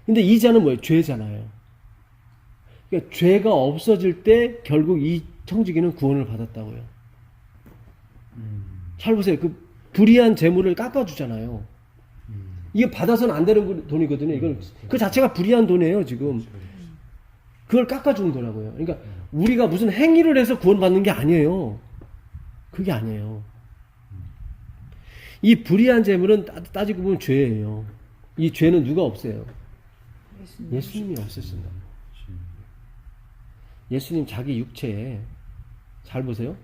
근데 이자는 뭐예요? 죄잖아요. 그러니까 죄가 없어질 때 결국 이 청지기는 구원을 받았다고요. 잘 보세요. 그 불의한 재물을 깎아주잖아요. 이게 받아서는 안 되는 돈이거든요. 이건 그 자체가 불의한 돈이에요, 지금. 그걸 깎아주는 거라고요. 그러니까 우리가 무슨 행위를 해서 구원받는 게 아니에요. 그게 아니에요. 이 불의한 재물은 따지고 보면 죄예요. 이 죄는 누가 없애요? 예수님이 없애신다. 예수님 자기 육체에, 잘 보세요.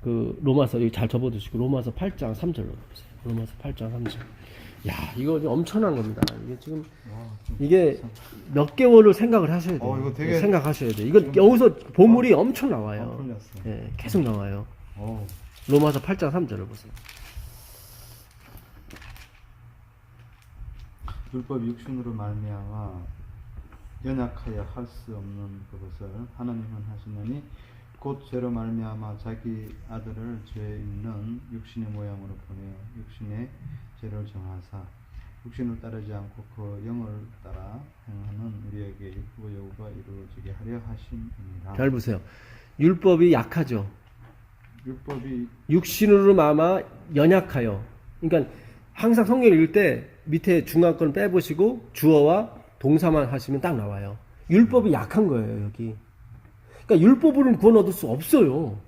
그 로마서 여기 잘 접어두시고 로마서 8장 3절로 보세요. 로마서 8장 3절. 야, 이거 좀 엄청난 겁니다. 이게 지금 이게 몇 개월을 생각을 하셔야 돼요. 이거 되게 생각하셔야 돼요. 이거 여기서 보물이 엄청 나와요. 풀렸어. 예, 계속 나와요. 오. 로마서 8장 3절을 보세요. 율법이 육신으로 말미암아 연약하여 할 수 없는 그것을 하나님은 하시느니 곧 죄로 말미암아 자기 아들을 죄 있는 육신의 모양으로 보내어 육신의 죄를 정하사 육신을 따르지 않고 그 영을 따라 행하는 우리에게 율법의 요구가 이루어지게 하려 하심이니라. 잘 보세요. 율법이 약하죠. 율법이 육신으로 마마 연약하여. 그러니까 항상 성경 읽을 때 밑에 중간 건 빼보시고 주어와 동사만 하시면 딱 나와요. 율법이 약한 거예요, 여기. 그러니까 율법으로는 구원 얻을 수 없어요.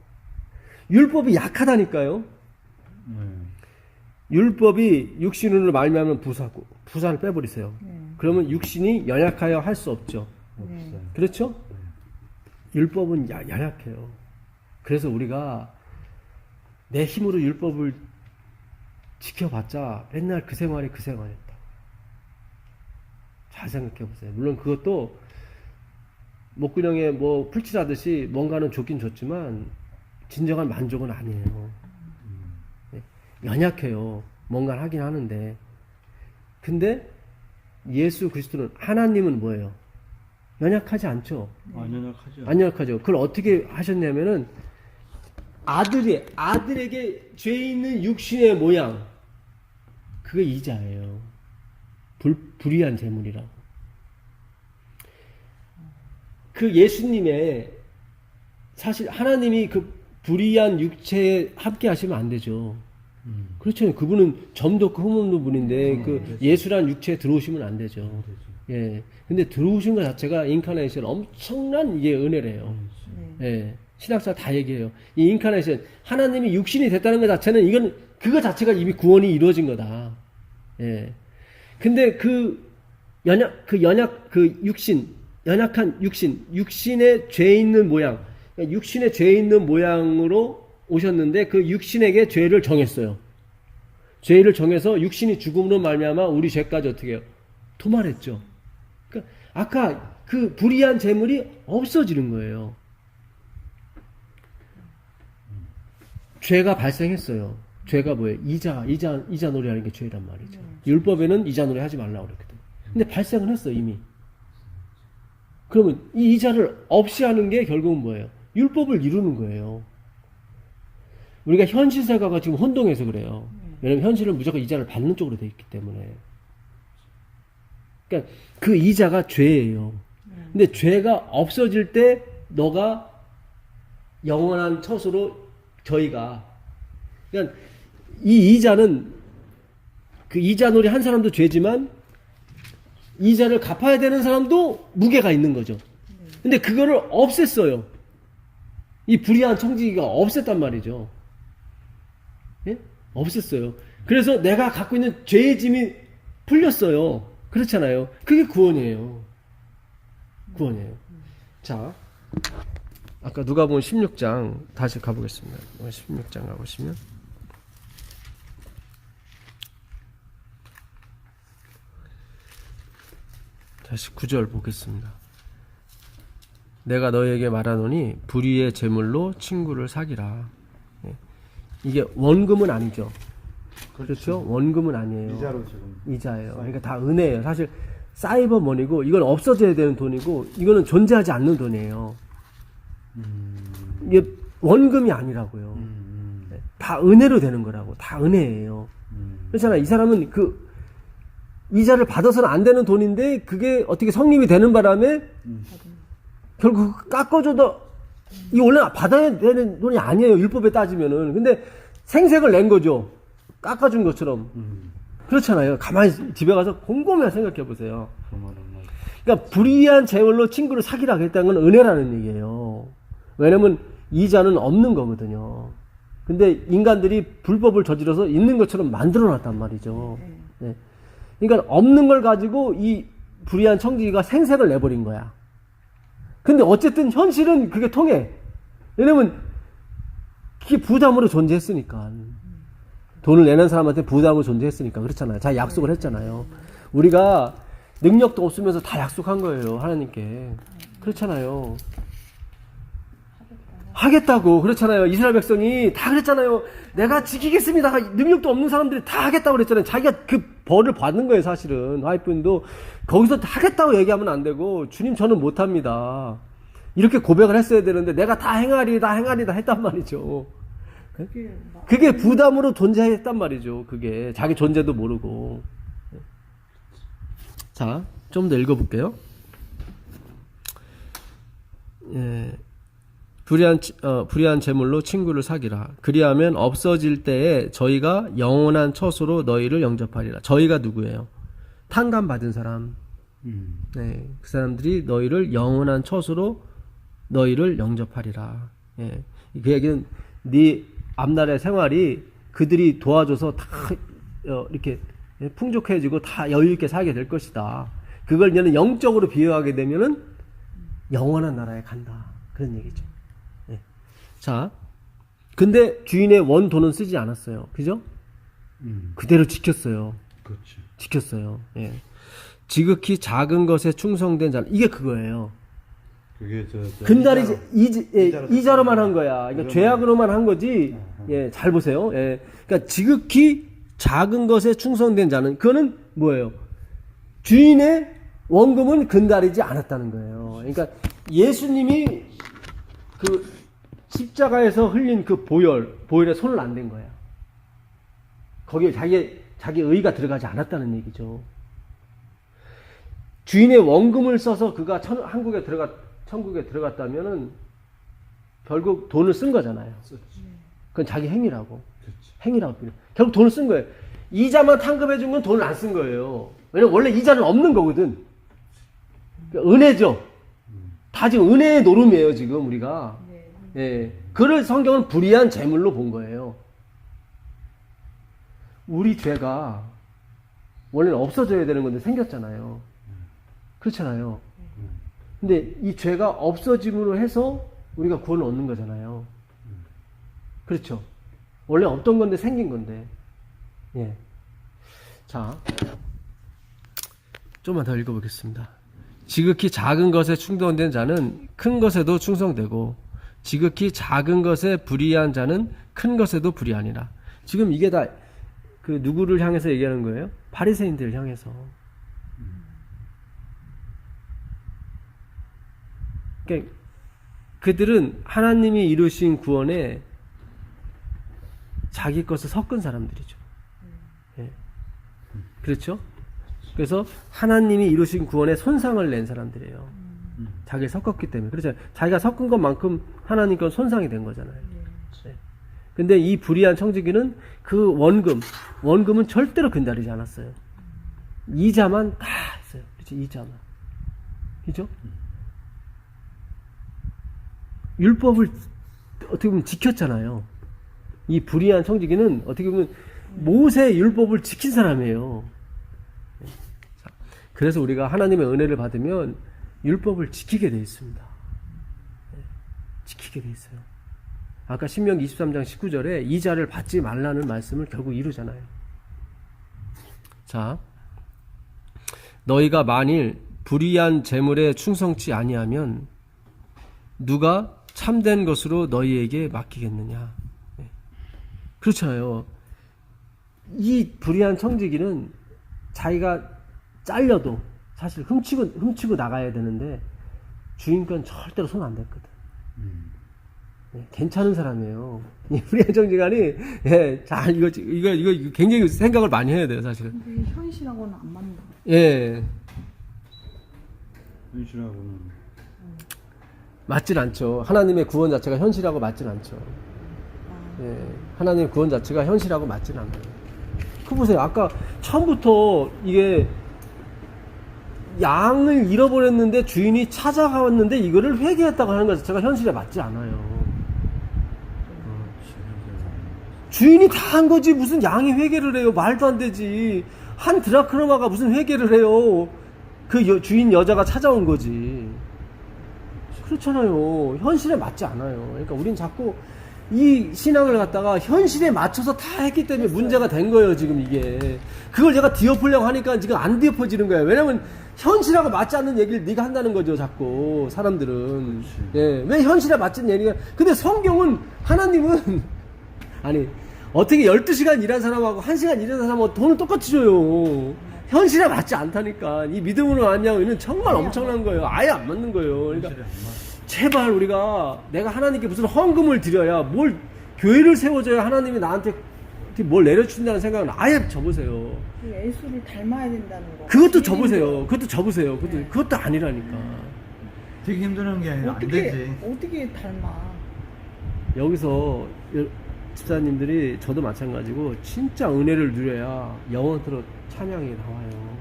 율법이 약하다니까요. 율법이 육신으로 말미암은 부사고, 부사를 빼버리세요. 그러면 육신이 연약하여 할 수 없죠. 네. 그렇죠? 율법은 연약해요. 그래서 우리가 내 힘으로 율법을 지켜봤자 맨날 그 생활이 그 생활이었다. 잘 생각해 보세요. 물론 그것도 목구멍에 뭐 풀칠하듯이 뭔가는 좋긴 좋지만 진정한 만족은 아니에요. 연약해요. 뭔가를 하긴 하는데. 근데 예수 그리스도는, 하나님은 뭐예요? 연약하지 않죠. 안 연약하죠. 안 연약하죠. 그걸 어떻게 하셨냐면은 아들에게 죄 있는 육신의 모양, 그게 이자예요. 불의한 재물이라고. 그 예수님의, 사실 하나님이 그 불의한 육체에 함께 하시면 안 되죠. 그렇죠. 그분은 점도 없고 흠없는 분인데 그 예수란 육체에 들어오시면 안 되죠. 예. 근데 들어오신 것 자체가 인카네이션 엄청난 이게 은혜래요. 예. 신학자 다 얘기해요. 이 인카네이션, 하나님이 육신이 됐다는 것 자체는 이건 그거 자체가 이미 구원이 이루어진 거다. 예. 근데 연약한 육신의 죄 있는 모양, 그러니까 육신의 죄 있는 모양으로 오셨는데 그 육신에게 죄를 정했어요. 죄를 정해서 육신이 죽음으로 말미암아 우리 죄까지 어떻게 해요? 도말했죠. 그러니까 아까 그 불의한 재물이 없어지는 거예요. 죄가 발생했어요. 죄가 뭐예요? 이자 놀이하는 게 죄란 말이죠. 율법에는 이자 놀이 하지 말라고 그랬거든. 근데 발생은 했어, 이미. 그러면 이 이자를 없이 하는 게 결국은 뭐예요? 율법을 이루는 거예요. 우리가 현실 세가가 지금 혼동해서 그래요. 왜냐면 현실은 무조건 이자를 받는 쪽으로 돼 있기 때문에. 그러니까 그 이자가 죄예요. 근데 죄가 없어질 때 너가 영원한 처소로 저희가, 그러니까 이 이자는 그 이자놀이 한 사람도 죄지만 이자를 갚아야 되는 사람도 무게가 있는 거죠. 근데 그거를 없앴어요. 이 불의한 청지기가 없앴단 말이죠. 예? 없앴어요. 그래서 내가 갖고 있는 죄의 짐이 풀렸어요. 그렇잖아요. 그게 구원이에요. 구원이에요. 자, 아까 누가복음 16장 다시 가보겠습니다. 16장 가보시면 다시 9절 보겠습니다. 내가 너에게 말하노니 불의의 제물로 친구를 사기라. 예. 이게 원금은 아니죠. 그렇죠? 원금은 아니에요. 이자로 지금. 이자예요. 그러니까 다 은혜예요. 사실 사이버 머니고 이건 없어져야 되는 돈이고 이거는 존재하지 않는 돈이에요. 이게 원금이 아니라고요. 네. 다 은혜로 되는 거라고. 다 은혜예요. 그렇잖아. 이 사람은 그 이자를 받아서는 안 되는 돈인데 그게 어떻게 성립이 되는 바람에 결국 깎아줘도 이 원래 받아야 되는 돈이 아니에요. 율법에 따지면은. 근데 생색을 낸 거죠. 깎아준 것처럼. 그렇잖아요. 가만히 집에 가서 곰곰이 생각해 보세요. 그러니까 불의한 재물로 친구를 사기라고 했다는 건 은혜라는 얘기예요. 왜냐면 이자는 없는 거거든요. 근데 인간들이 불법을 저질러서 있는 것처럼 만들어 놨단 말이죠. 네. 그러니까 없는 걸 가지고 이 불의한 청지기가 생색을 내버린 거야. 근데 어쨌든 현실은 그게 통해. 왜냐면 그게 부담으로 존재했으니까. 돈을 내는 사람한테 부담으로 존재했으니까. 그렇잖아요. 자, 약속을 했잖아요. 우리가 능력도 없으면서 다 약속한 거예요. 하나님께. 그렇잖아요. 하겠다고. 그렇잖아요. 이스라엘 백성이 다 그랬잖아요. 내가 지키겠습니다. 능력도 없는 사람들이 다 하겠다고 그랬잖아요. 자기가 그 벌을 받는 거예요. 사실은. 와이프도 거기서 하겠다고 얘기하면 안 되고 주님 저는 못합니다. 이렇게 고백을 했어야 되는데 내가 다 행하리다 했단 말이죠. 그게 부담으로 존재했단 말이죠. 그게 자기 존재도 모르고. 자, 좀 더 읽어볼게요. 예. 불의한 재물로 친구를 사기라. 그리하면 없어질 때에 저희가 영원한 처소로 너희를 영접하리라. 저희가 누구예요? 탕감 받은 사람. 네, 그 사람들이 너희를 영원한 처소로 너희를 영접하리라. 예. 그 얘기는 네 앞날의 생활이 그들이 도와줘서 다 이렇게 풍족해지고 다 여유 있게 살게 될 것이다. 그걸 얘는 영적으로 비유하게 되면은 영원한 나라에 간다. 그런 얘기죠. 예. 자, 근데 주인의 원 돈은 쓰지 않았어요. 그죠? 그대로 지켰어요. 그렇죠. 지켰어요. 예. 지극히 작은 것에 충성된 자, 이게 그거예요. 그게 근달이 이자로만 한 거야. 그러니까 죄악으로만 한 거지. 예, 잘 보세요. 예. 그러니까 지극히 작은 것에 충성된 자는 그거는 뭐예요? 주인의 원금은 근달이지 않았다는 거예요. 그러니까 예수님이 그 십자가에서 흘린 그 보혈에 손을 안 댄 거야. 거기에 자기 의가 들어가지 않았다는 얘기죠. 주인의 원금을 써서 그가 천국에 들어갔다면은 결국 돈을 쓴 거잖아요. 그건 자기 행위라고. 행위라고. 결국 돈을 쓴 거예요. 이자만 탕금해 준 건 돈을 안 쓴 거예요. 왜냐면 원래 이자는 없는 거거든. 그러니까 은혜죠. 다 지금 은혜의 노름이에요, 지금 우리가. 예. 그를 성경은 불의한 재물로 본 거예요. 우리 죄가 원래는 없어져야 되는 건데 생겼잖아요. 그렇잖아요. 근데 이 죄가 없어짐으로 해서 우리가 구원을 얻는 거잖아요. 그렇죠. 원래 없던 건데 생긴 건데. 예. 자, 좀만 더 읽어보겠습니다. 지극히 작은 것에 충동된 자는 큰 것에도 충성되고 지극히 작은 것에 불의한 자는 큰 것에도 불의하니라. 지금 이게 다 그 누구를 향해서 얘기하는 거예요? 바리새인들을 향해서. 그러니까 그들은 하나님이 이루신 구원에 자기 것을 섞은 사람들이죠. 예. 그렇죠? 그래서 하나님이 이루신 구원에 손상을 낸 사람들이에요. 자기를 섞었기 때문에. 그렇죠. 자기가 섞은 것만큼 하나님 건 손상이 된 거잖아요. 네. 근데 이 불의한 청지기는 그 원금은 절대로 건드리지 않았어요. 이자만 다 했어요. 그렇죠. 이자만. 그죠? 율법을 어떻게 보면 지켰잖아요. 이 불의한 청지기는 어떻게 보면 모세 율법을 지킨 사람이에요. 그래서 우리가 하나님의 은혜를 받으면 율법을 지키게 되어 있습니다. 지키게 되어 있어요. 아까 신명기 23장 19절에 이자를 받지 말라는 말씀을 결국 이루잖아요. 자, 너희가 만일 불의한 재물에 충성치 아니하면 누가 참된 것으로 너희에게 맡기겠느냐. 그렇잖아요. 이 불의한 청지기는 자기가 잘려도 사실 훔치고 나가야 되는데 주인 건 절대로 손 안 댔거든. 네, 괜찮은 사람이에요. 이 불의한 청지기니 잘 이거 굉장히 생각을 많이 해야 돼요, 사실은. 근데 현실하고는 안 맞는. 예, 현실하고는 맞질 않죠. 하나님의 구원 자체가 현실하고 맞질 않죠. 예, 하나님의 구원 자체가 현실하고 맞질 않아요. 그 보세요. 아까 처음부터 이게 양을 잃어버렸는데 주인이 찾아갔는데 이거를 회개했다고 하는 것 자체가 현실에 맞지 않아요. 주인이 다 한 거지 무슨 양이 회개를 해요. 말도 안 되지. 한 드라크로마가 무슨 회개를 해요. 그 주인 여자가 찾아온 거지. 그렇잖아요. 현실에 맞지 않아요. 그러니까 우린 자꾸 이 신앙을 갖다가 현실에 맞춰서 다 했기 때문에 문제가 된 거예요, 지금 이게. 그걸 제가 뒤엎으려고 하니까 지금 안 뒤엎어지는 거예요. 왜냐면 현실하고 맞지 않는 얘기를 네가 한다는 거죠, 자꾸 사람들은. 예, 왜 현실에 맞지 않는 얘기가. 근데 성경은, 하나님은 아니 어떻게 12시간 일한 사람하고 1시간 일한 사람하고 돈을 똑같이 줘요. 현실에 맞지 않다니까. 이 믿음으로 왔냐고는 정말 엄청난 거예요. 아예 안 맞는 거예요. 그러니까 제발 우리가 내가 하나님께 무슨 헌금을 드려야 뭘 교회를 세워줘야 하나님이 나한테 뭘 내려준다는 생각은 아예 접으세요. 예수를 닮아야 된다는 거. 그것도 접으세요. 그것도 아니라니까. 되게 힘드는 게 아니라 안 되지. 어떻게 닮아? 여기서 집사님들이 저도 마찬가지고 진짜 은혜를 누려야 영원토록 찬양이 나와요.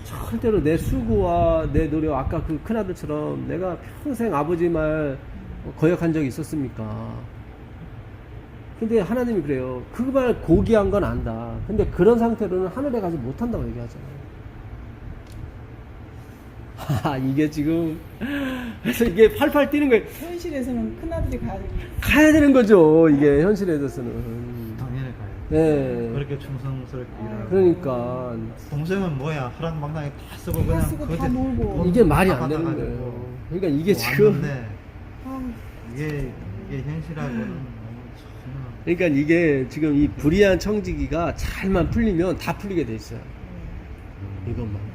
절대로 내 수고와 내 노력, 아까 그 큰아들처럼 내가 평생 아버지 말 거역한 적이 있었습니까? 근데 하나님이 그래요. 그 말 고귀한 건 안다. 근데 그런 상태로는 하늘에 가지 못한다고 얘기하잖아요. 이게 지금 그래서 이게 팔팔 뛰는 거예요. 현실에서는 큰아들이 가야 되는 거죠. 이게 현실에 대해서는 당연히 가요. 네. 그렇게 충성스럽게 일하고. 그러니까 동생은 뭐야, 허락망당히 다 쓰고 다 그냥 쓰고 다 놀고. 돈 이게 말이 다 안 되는 받아가지고 거예요. 그러니까 이게 또 지금 왔는데 아, 이게 현실하고는 정말. 그러니까 이게 지금 이 불의한 청지기가 잘만 풀리면 다 풀리게 돼 있어요. 이것만.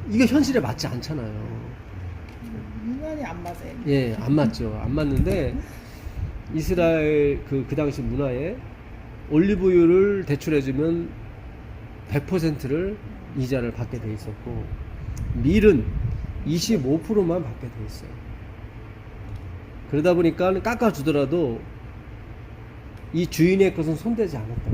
이게 현실에 맞지 않잖아요. 인간이 안 맞아요. 예, 안 맞죠. 안 맞는데 이스라엘 그 당시 문화에 올리브유를 대출해주면 100%를 이자를 받게 돼 있었고 밀은 25%만 받게 돼 있어요. 그러다 보니까 깎아주더라도 이 주인의 것은 손대지 않았다.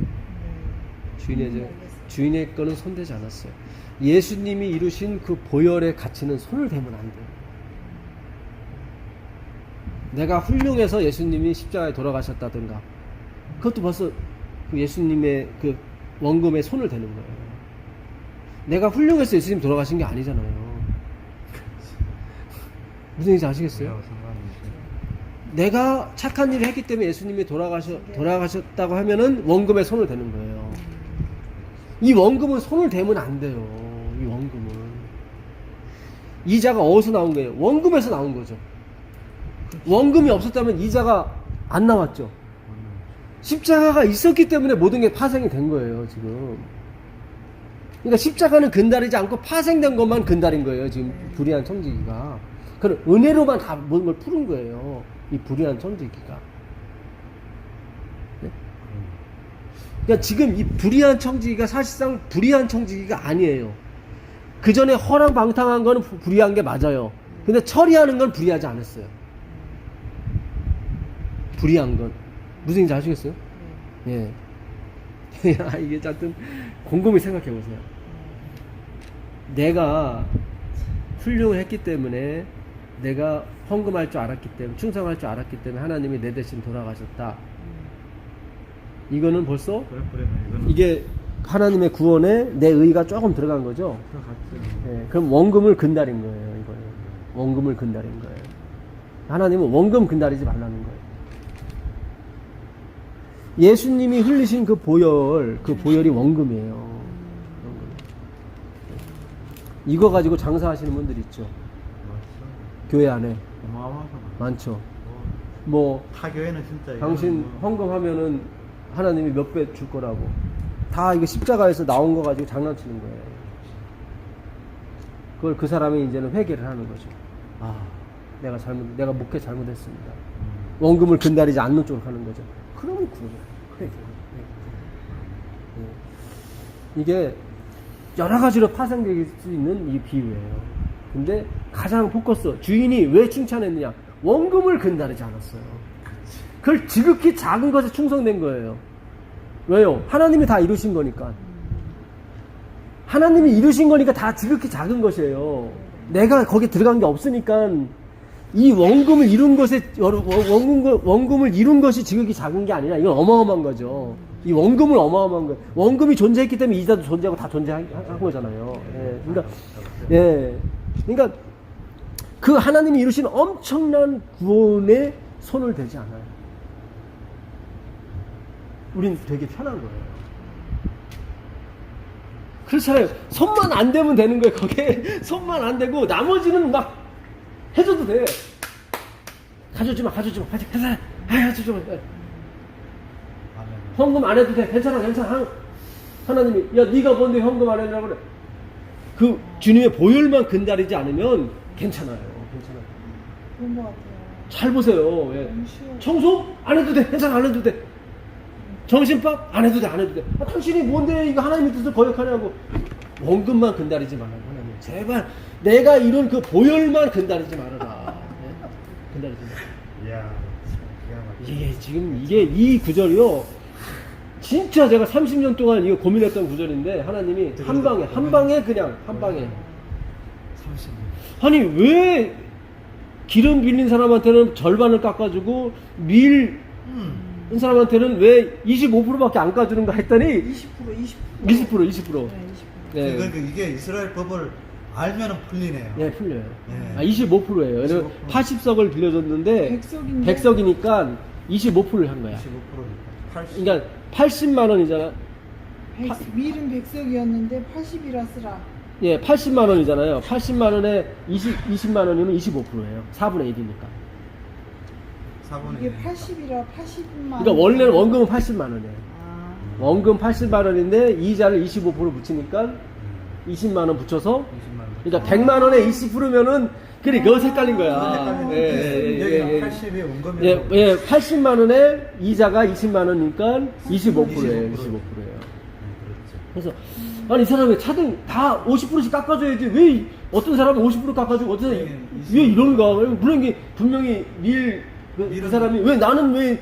주인의 거는 손대지 않았어요. 예수님이 이루신 그 보혈의 가치는 손을 대면 안 돼요. 내가 훌륭해서 예수님이 십자가에 돌아가셨다든가, 그것도 벌써 그 예수님의 그 원금에 손을 대는 거예요. 내가 훌륭해서 예수님 돌아가신 게 아니잖아요. 무슨 얘기인지 아시겠어요? 내가 착한 일을 했기 때문에 예수님이 돌아가셨다고 하면은 원금에 손을 대는 거예요. 이 원금은 손을 대면 안 돼요. 이 원금은. 이자가 어디서 나온 거예요? 원금에서 나온 거죠. 원금이 없었다면 이자가 안 나왔죠. 십자가가 있었기 때문에 모든 게 파생이 된 거예요, 지금. 그러니까 십자가는 근달이지 않고 파생된 것만 근달인 거예요, 지금 불의한 청지기가. 그런 은혜로만 다 모든 걸 푸는 거예요, 이 불의한 청지기가. 네? 그러니까 지금 이 불의한 청지기가 사실상 불의한 청지기가 아니에요. 그 전에 허랑방탕한 거는 불의한 게 맞아요. 근데 처리하는 건 불의하지 않았어요. 불의한 건. 무슨 얘기인지 아시겠어요? 예. 야, 이게 하여튼 곰곰이 생각해 보세요. 내가 훌륭했기 때문에, 내가 헌금할 줄 알았기 때문에, 충성할 줄 알았기 때문에 하나님이 내 대신 돌아가셨다. 이거는 벌써 이게 하나님의 구원에 내 의가 조금 들어간 거죠. 예, 그럼 원금을 근달인 거예요. 이거는 원금을 근달인 거예요. 하나님은 원금 근달이지 말라는 거예요. 예수님이 흘리신 그 보혈이 원금이에요. 원금. 이거 가지고 장사하시는 분들 있죠. 교회 안에 많죠. 뭐 타교회는 진짜 당신 헌금하면은 하나님이 몇 배 줄 거라고. 다 이거 십자가에서 나온 거 가지고 장난치는 거예요. 그걸 그 사람이 이제는 회개를 하는 거죠. 아, 내가 목회 잘못했습니다. 원금을 근달이지 않는 쪽으로 가는 거죠. 그러면 회개. 이게 여러 가지로 파생될 수 있는 이 비유예요. 근데 가장 포커스, 주인이 왜 칭찬했느냐? 원금을 근달이지 않았어요. 그걸 지극히 작은 것에 충성된 거예요. 왜요? 하나님이 다 이루신 거니까. 하나님이 이루신 거니까 다 지극히 작은 것이에요. 내가 거기에 들어간 게 없으니까 이 원금을 이룬 것에, 원금을 이룬 것이 지극히 작은 게 아니라 이건 어마어마한 거죠. 이 원금은 어마어마한 거예요. 원금이 존재했기 때문에 이자도 존재하고 다 존재한 거잖아요. 예. 그러니까 그 하나님이 이루신 엄청난 구원에 손을 대지 않아요. 우린 되게 편한 거예요. 그렇잖아요. 손만 안 대면 되는 거예요. 거기에 손만 안 대고 나머지는 막 해줘도 돼. 가져오지 마. 괜찮아. 가져오지 마. 헌금 안 해도 돼. 괜찮아. 하나님이, 야, 네가 뭔데 헌금 안 해라고 그래. 그 주님의 보혈만 근달이지 않으면 괜찮아요. 그런 것 같아요. 잘 보세요. 예. 청소 안 해도 돼. 괜찮아. 안 해도 돼. 정신밥 안 해도 돼. 아, 당신이 뭔데 이거 하나님의 뜻을 거역하냐고. 원금만 근달이지 말라고. 하나님, 제발 내가 이룬 그 보혈만 근달이지 말아라. 네? 근달이지 말아라. 이야, 이게 지금 이 구절이요. 진짜 제가 30년 동안 이거 고민했던 구절인데 하나님이 한 방에 그냥 한 방에. 아니 왜 기름 빌린 사람한테는 절반을 깎아주고 밀 사람한테는 왜 25%밖에 안 깎아주는가 했더니 20%. 네. 그러니까 이게 이스라엘 법을 알면은 풀리네요. 네, 풀려요. 네. 아, 25%예요. 25%. 80석을 빌려줬는데 100석이니까 25%를 한 거야. 25%니까. 그러니까 80만 원이잖아. 밀은 100석이었는데 80이라 쓰라. 예, 80만 원이잖아요. 80만 원에 20만 원이면 25%예요. 4분의 1이니까. 이게 80이라 80만. 그러니까 원래는 원금은 80만 원이에요. 아. 원금 80만 원인데 이자를 25% 붙이니까 20만 원 붙여서 20만 원. 그러니까 100만 원에 20%면은 그래 그거 헷갈린 거야. 여기가 80이 원금이. 예, 80만 원에 이자가 20만 원이니까 25%예요. 25%예요. 그래서 아니 이 사람이 차등 다 50%씩 깎아줘야지 왜 어떤 사람은 50% 깎아주고 어떤 사람이 왜 이런가? 물론 이게 분명히 그 사람이 왜 나는 왜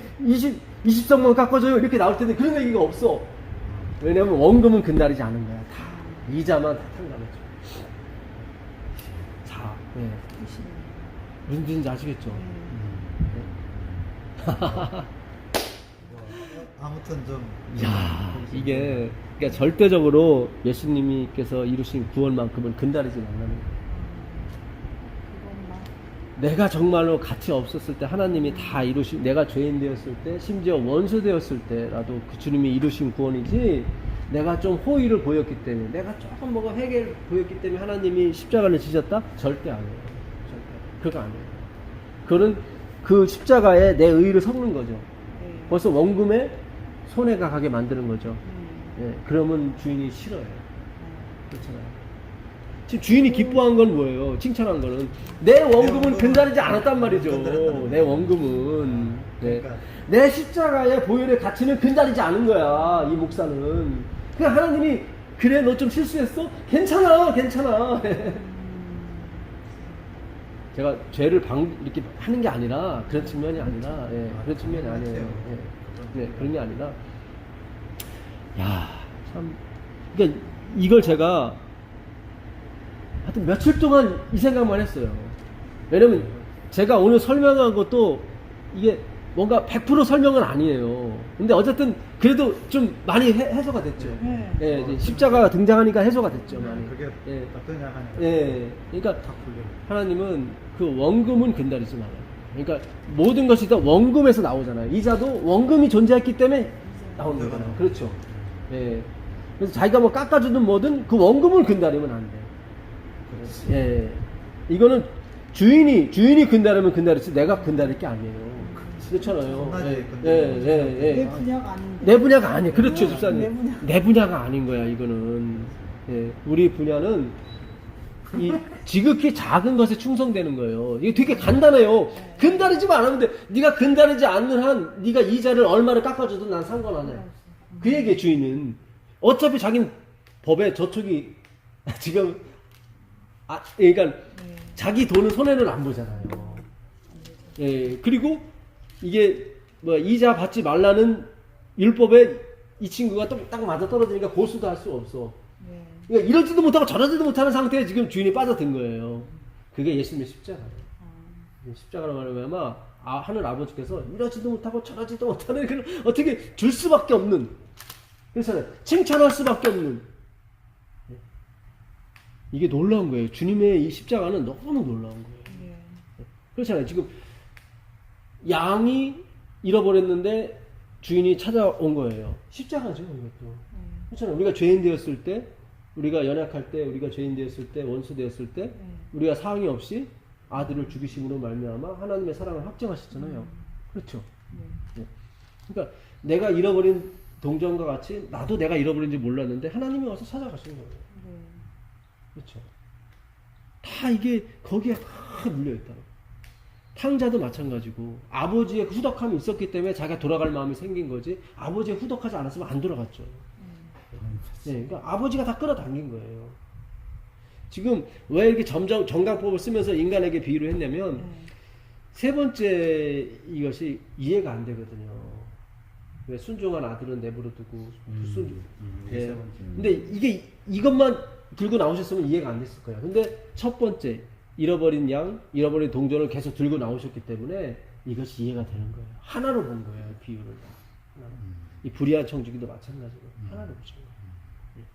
20석만 깎아줘요 이렇게 나올 텐데 그런 얘기가 없어. 왜냐면 원금은 근달이지 않은 거야. 다 이자만 다 탕감해줘. 자, 네. 무슨 뜻인지 아시겠죠? 네. 아무튼 좀 야, 이게 그러니까 절대적으로 예수님께서 이루신 구원만큼은 근다리지 말라는 거예요. 그것만. 내가 정말로 가치 없었을 때 하나님이 다 이루신, 내가 죄인 되었을 때, 심지어 원수 되었을 때라도 그 주님이 이루신 구원이지, 내가 좀 호의를 보였기 때문에, 내가 조금 뭔가 회개를 보였기 때문에 하나님이 십자가를 지셨다? 절대 아니에요. 절대. 그거 아니에요. 그거는 그 십자가에 내 의의를 섞는 거죠. 네. 벌써 원금에 손해가 가게 만드는 거죠. 예, 그러면 주인이 싫어요. 그렇잖아요. 지금 주인이 기뻐한 건 뭐예요? 칭찬한 거는 내 원금은 근다리지 않았단 말이죠. 내 원금은 네. 그러니까. 내 십자가의 보혈의 가치는 근다리지 않은 거야. 이 목사는. 그냥 하나님이 그래 너 좀 실수했어? 괜찮아, 괜찮아. 제가 죄를 이렇게 하는 게 아니라 그런 측면이 아니라 예, 그런 측면이 아니에요. 예, 네, 그런 게 아니라 야, 참 그러니까 이걸 제가 하여튼 며칠 동안 이 생각만 했어요. 왜냐면 제가 오늘 설명한 것도 이게 뭔가 100% 설명은 아니에요. 근데 어쨌든 그래도 좀 많이 해소가 됐죠. 네. 예, 이제 십자가가 등장하니까 해소가 됐죠. 많이. 그게 예. 어떠냐 하니까 예. 그러니까 다 풀려. 하나님은 그 원금은 근다리지 말아요. 그러니까 모든 것이 다 원금에서 나오잖아요. 이자도 원금이 존재했기 때문에 나오는 거잖아요. 그렇죠. 예. 그래서 자기가 뭐 깎아주든 뭐든 그 원금을 근다리면 안 돼요. 예. 이거는 주인이 근다리면 근다리지 내가 근다릴 게 아니에요. 그렇잖아요. 내 분야가 아닌데. 내 분야가 아니에요. 그렇죠, 집사님. 내 분야. 내 분야가 아닌 거야, 이거는. 예. 우리 분야는 이 지극히 작은 것에 충성되는 거예요. 이게 되게 간단해요. 근다리지만 안 하면 돼. 네가 근다리지 않는 한 네가 이자를 얼마를 깎아줘도 난 상관 안 해. 그 얘기의 주인은 어차피 자기는 법에 저촉이 지금 그러니까 자기 돈은 손해는 안 보잖아요. 예. 그리고 이게 뭐 이자 받지 말라는 율법에 이 친구가 딱 맞아 떨어지니까 고수도 할 수 없어. 네. 그러니까 이러지도 못하고 저러지도 못하는 상태에 지금 주인이 빠져든 거예요. 그게 예수님의 십자가예요. 십자가로 말하면 하늘 아버지께서 이러지도 못하고 저러지도 못하는 그런 어떻게 줄 수밖에 없는, 그래서 칭찬할 수밖에 없는, 이게 놀라운 거예요. 주님의 이 십자가는 너무 놀라운 거예요. 네. 그렇잖아요. 지금 양이 잃어버렸는데 주인이 찾아온 거예요. 십자가죠, 이것도. 그렇잖아요. 우리가 죄인 되었을 때, 우리가 연약할 때, 우리가 죄인 되었을 때, 원수 되었을 때, 우리가 사항이 없이 아들을 죽이심으로 말미암아 하나님의 사랑을 확정하셨잖아요. 그렇죠. 네. 그러니까 내가 잃어버린 동전과 같이 나도 내가 잃어버린지 몰랐는데 하나님이 와서 찾아가신 거예요. 그렇죠. 다 이게 거기에 다 물려있다. 탕자도 마찬가지고 아버지의 후덕함이 있었기 때문에 자기가 돌아갈 마음이 생긴 거지, 아버지의 후덕하지 않았으면 안 돌아갔죠. 네, 그러니까 아버지가 다 끌어당긴 거예요. 지금 왜 이렇게 정강법을 쓰면서 인간에게 비유를 했냐면 세 번째 이것이 이해가 안 되거든요. 왜 순종한 아들은 내버려 두고 불순종. 예. 근데 이것만 들고 나오셨으면 이해가 안 됐을 거예요. 근데 첫 번째 잃어버린 양, 잃어버린 동전을 계속 들고 나오셨기 때문에 이것이 이해가 되는 거예요. 하나로 본 거예요, 비유를. 이 불의한 청지기도 마찬가지로 하나로 보신 거예요.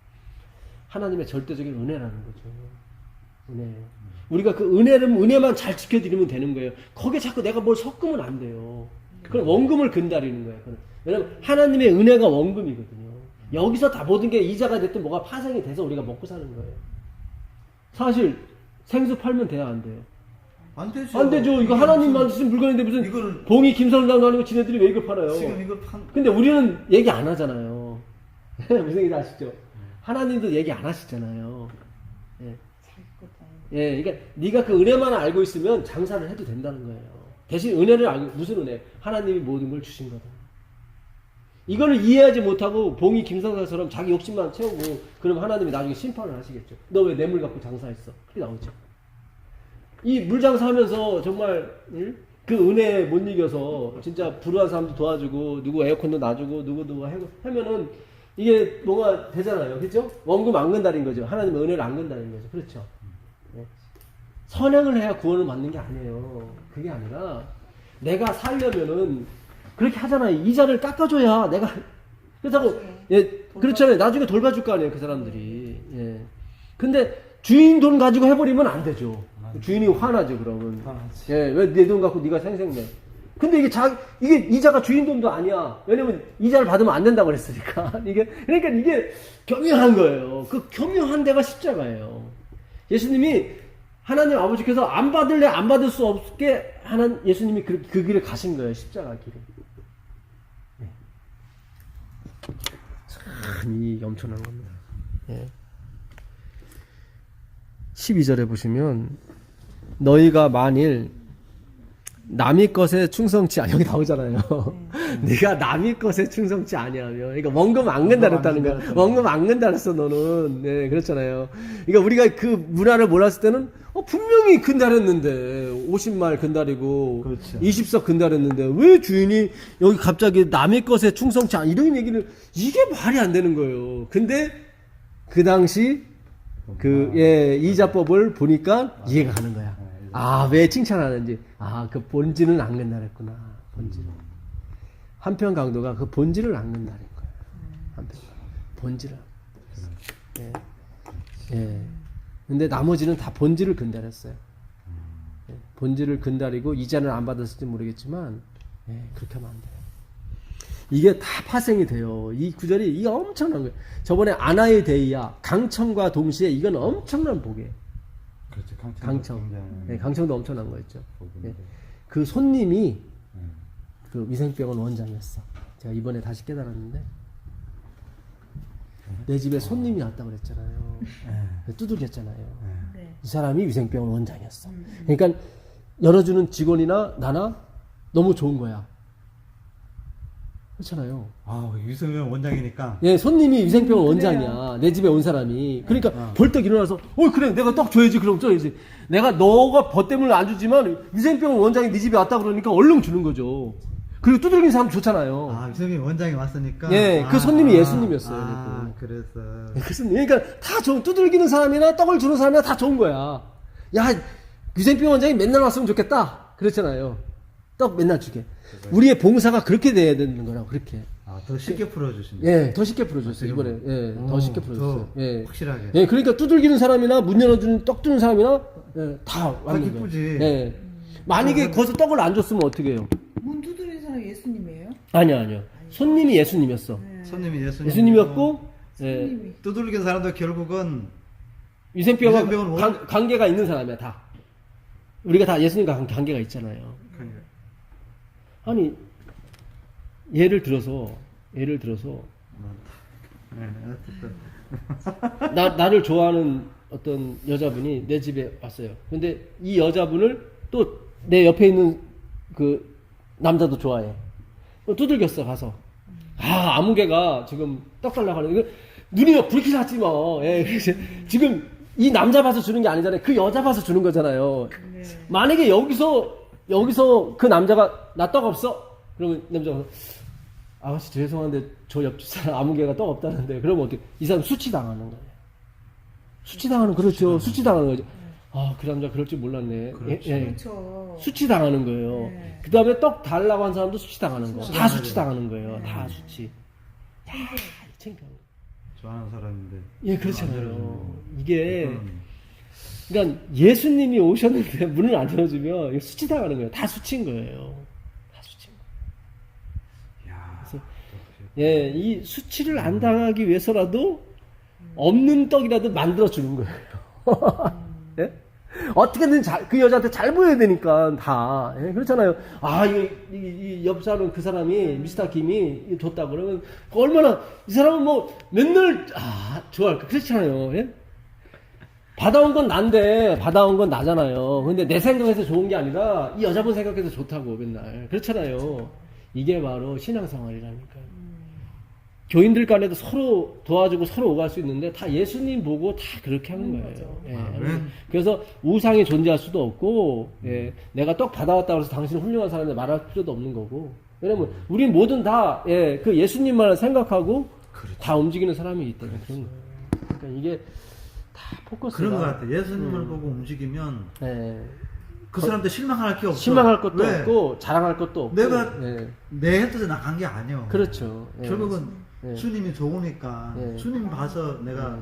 하나님의 절대적인 은혜라는 거죠. 은혜예요. 우리가 그 은혜만 잘 지켜드리면 되는 거예요. 거기에 자꾸 내가 뭘 섞으면 안 돼요. 그건 원금을 근다리는 거예요. 왜냐면 하나님의 은혜가 원금이거든요. 여기서 다 모든 게 이자가 됐든 뭐가 파생이 돼서 우리가 먹고 사는 거예요. 사실 생수 팔면 돼야 안 돼요? 안 되죠. 안 되죠. 이거 하나님 만드신 물건인데 무슨 이거를 봉이 김선장도 아니고 지네들이 왜 이걸 팔아요? 지금 이걸 근데 우리는 얘기 안 하잖아요. 무슨 얘기 아시죠? 하나님도 얘기 안 하시잖아요. 예. 예, 그러니까 네가 그 은혜만 알고 있으면 장사를 해도 된다는 거예요. 대신 은혜를 알고, 무슨 은혜? 하나님이 모든 걸 주신 거다. 이거를 이해하지 못하고 봉이 김성사처럼 자기 욕심만 채우고 그러면 하나님이 나중에 심판을 하시겠죠. 너 왜 내 물 갖고 장사했어? 그게 나오죠. 이 물장사하면서 정말 그 은혜에 못 이겨서 진짜 불우한 사람도 도와주고 누구 에어컨도 놔주고 누구 하면은 이게 뭐가 되잖아요. 그렇죠? 원금 안 근다는 거죠. 하나님의 은혜를 안 근다는 거죠. 그렇죠? 네. 선행을 해야 구원을 받는 게 아니에요. 그게 아니라 내가 살려면은 그렇게 하잖아요. 이자를 깎아줘야 내가 그렇다고 예 그렇잖아요. 나중에 돌봐줄 거 아니에요 그 사람들이. 예. 근데 주인 돈 가지고 해버리면 안 되죠. 주인이 화나죠 그러면. 예, 왜 내 돈 갖고 네가 생색내? 근데 이게 이자가 주인 돈도 아니야. 왜냐면 이자를 받으면 안 된다고 그랬으니까. 그러니까 이게 교묘한 거예요. 그 교묘한 데가 십자가예요. 예수님이 하나님 아버지께서 안 받을래 안 받을 수 없게 하는 예수님이 그 길을 가신 거예요. 십자가 길을. 네. 참 이 엄청난 겁니다. 예. 12절에 보시면 너희가 만일 남의 것에 충성치 여기 나오잖아요. 네가 남의 것에 충성치 아니하면, 그러니까 원금 안 건다 그랬다는 거야. 원금 안 건다 그랬어 너는. 네, 그렇잖아요. 그러니까 우리가 그 문화를 몰랐을 때는 분명히 근달했는데 50말 근달이고 그렇죠. 20석 근달했는데 왜 주인이 여기 갑자기 남의 것에 충성치 이런 얘기를 이게 말이 안 되는 거예요. 근데 그 당시 이자법을 보니까 이해가 가는 거야. 왜 칭찬하는지. 그 본질은 안 건다랬구나. 본질은. 한편 강도가 그 본질을 안 건다는 거야. 한편 본질을. 예. 예. 근데 나머지는 다 본질을 근달했어요. 예. 본질을 근달이고 이자는 안 받았을지 모르겠지만, 그렇게 하면 안 돼요. 이게 다 파생이 돼요. 이 구절이 이게 엄청난 거예요. 저번에 아나의 데이야 강청과 동시에 이건 엄청난 복이에요. 그렇죠. 강청. 네, 강청도 엄청난 거였죠. 네. 그 손님이 그 위생병원 원장이었어. 제가 이번에 다시 깨달았는데 내 집에 손님이 왔다고 그랬잖아요. 두들겼잖아요. 네. 이 사람이 위생병원 원장이었어. 그러니까 열어주는 직원이나 나나 너무 좋은 거야. 그렇잖아요. 유승현 원장이니까. 예, 손님이 위생병원 원장이야. 내 집에 온 사람이. 그러니까 벌떡 일어나서, 그래, 내가 떡 줘야지, 그럼 줘야지. 너가 법 때문에 안 주지만 위생병원 원장이 네 집에 왔다 그러니까 얼른 주는 거죠. 그리고 두들긴 사람 좋잖아요. 유승현 원장이 왔으니까. 예, 그 손님이 예수님이었어요. 그래서. 그 손님. 그러니까 다 좋은, 두들기는 사람이나 떡을 주는 사람이나 다 좋은 거야. 야, 위생병원 원장이 맨날 왔으면 좋겠다. 그랬잖아요. 떡 맨날 주게. 우리의 봉사가 그렇게 돼야 되는 거라고, 그렇게. 더 쉽게 풀어주신다. 예, 더 쉽게 풀어줬어요, 이번에. 예, 더 쉽게 풀어줬어요. 더 예. 확실하게. 예, 그러니까 두들기는 사람이나 문 열어주는 떡 주는 사람이나, 다 왔는 거예요. 기쁘지. 예. 만약에 거기서 떡을 안 줬으면 어떻게 해요? 문 두드리는 사람이 예수님이에요? 아니요. 손님이 예수님이었어. 손님이 예수님이었고, 손님이. 두들긴 사람도 결국은 위생병원 관계가 있는 사람이야, 다. 우리가 다 예수님과 관계가 있잖아요. 아니, 예를 들어서 나를 좋아하는 어떤 여자분이 내 집에 왔어요. 근데 이 여자분을 또 내 옆에 있는 그 남자도 좋아해. 두들겼어 가서. 아무개가 지금 떡 달라고 하는 이거 눈이 막 불이 났지 뭐. 예, 그래서 지금 이 남자 봐서 주는 게 아니잖아요. 그 여자 봐서 주는 거잖아요. 네. 만약에 여기서 그 남자가 나 떡 없어? 그러면 남자가 아가씨 죄송한데 저 옆집 사람 아무개가 떡 없다는데 그러면 어떻게 이 사람 수치당하는 거예요. 수치당하는 그렇죠. 수치당하는 거죠. 그 남자 그럴 줄 몰랐네. 그렇죠. 그렇죠. 수치당하는 거예요. 네. 그 다음에 떡 달라고 한 사람도 수치당하는 거. 다 수치당하는 거예요. 다 수치. 야, 창피한 거. 좋아하는 사람인데. 예, 그렇잖아요. 이게 그러니까 예수님이 오셨는데 문을 안 열어주면 수치당하는 거예요. 다 수치인 거예요. 다 수치인 거예요. 그래서 이 수치를 안 당하기 위해서라도 없는 떡이라도 만들어 주는 거예요. 예? 어떻게든 그 여자한테 잘 보여야 되니까 다. 예? 그렇잖아요. 이 옆 사람 그 사람이 미스터 김이 줬다 그러면 얼마나 이 사람은 뭐 맨날 좋아할까 그렇잖아요. 예? 받아온 건 난데 받아온 건 나잖아요. 근데 내 생각에서 좋은 게 아니라 이 여자분 생각해서 좋다고 맨날 그렇잖아요. 이게 바로 신앙생활이라니까요. 교인들 간에도 서로 도와주고 서로 오갈 수 있는데 다 예수님 보고 다 그렇게 하는 거예요. 예. 그래서 우상이 존재할 수도 없고 내가 떡 받아왔다고 해서 당신은 훌륭한 사람인데 말할 필요도 없는 거고 왜냐면 우린 모든 다 그 예수님만을 생각하고 다 움직이는 사람이기 때문에 그런 거예요. 그러니까 이게 다 포커스가 그런 것 같아요. 예수님을 보고 움직이면 그 사람들 실망할 게 없어. 실망할 것도 왜? 없고 자랑할 것도 없고. 내가 예. 내 뜻에 나간 게 아니야. 그렇죠. 예. 결국은 예. 주님이 좋으니까 예. 주님 봐서 내가 맞아요.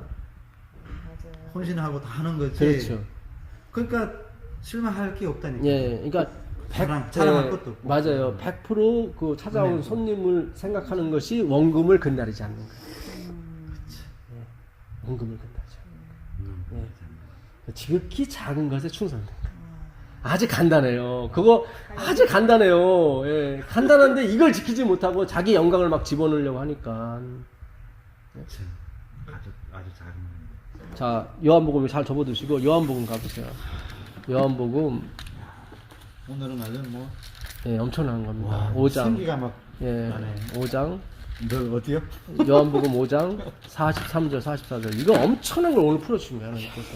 헌신하고 다 하는 거지. 그렇죠. 그러니까 실망할 게 없다니까. 예, 그러니까 자랑할 예, 것도 없고. 맞아요. 100%그 찾아온 네. 손님을 생각하는 것이 원금을 건드리지 않는 거예요. 예, 원금을 건드리죠. 예. 지극히 작은 것에 충성된다. 아주 간단해요. 그거 아주 간단해요. 예, 간단한데 이걸 지키지 못하고 자기 영광을 막 집어넣으려고 하니까. 아주 작은 건데. 자, 요한복음 잘 접어두시고 요한복음 가보세요. 요한복음 오늘은 아주 뭐 예, 엄청난 겁니다. 와, 5장. 생기가 막 예, 나네. 5장. 너 어디요? 요한복음 5장 43절 44절 이거 엄청난 걸 오늘 풀어주신 거예요 하나님께서.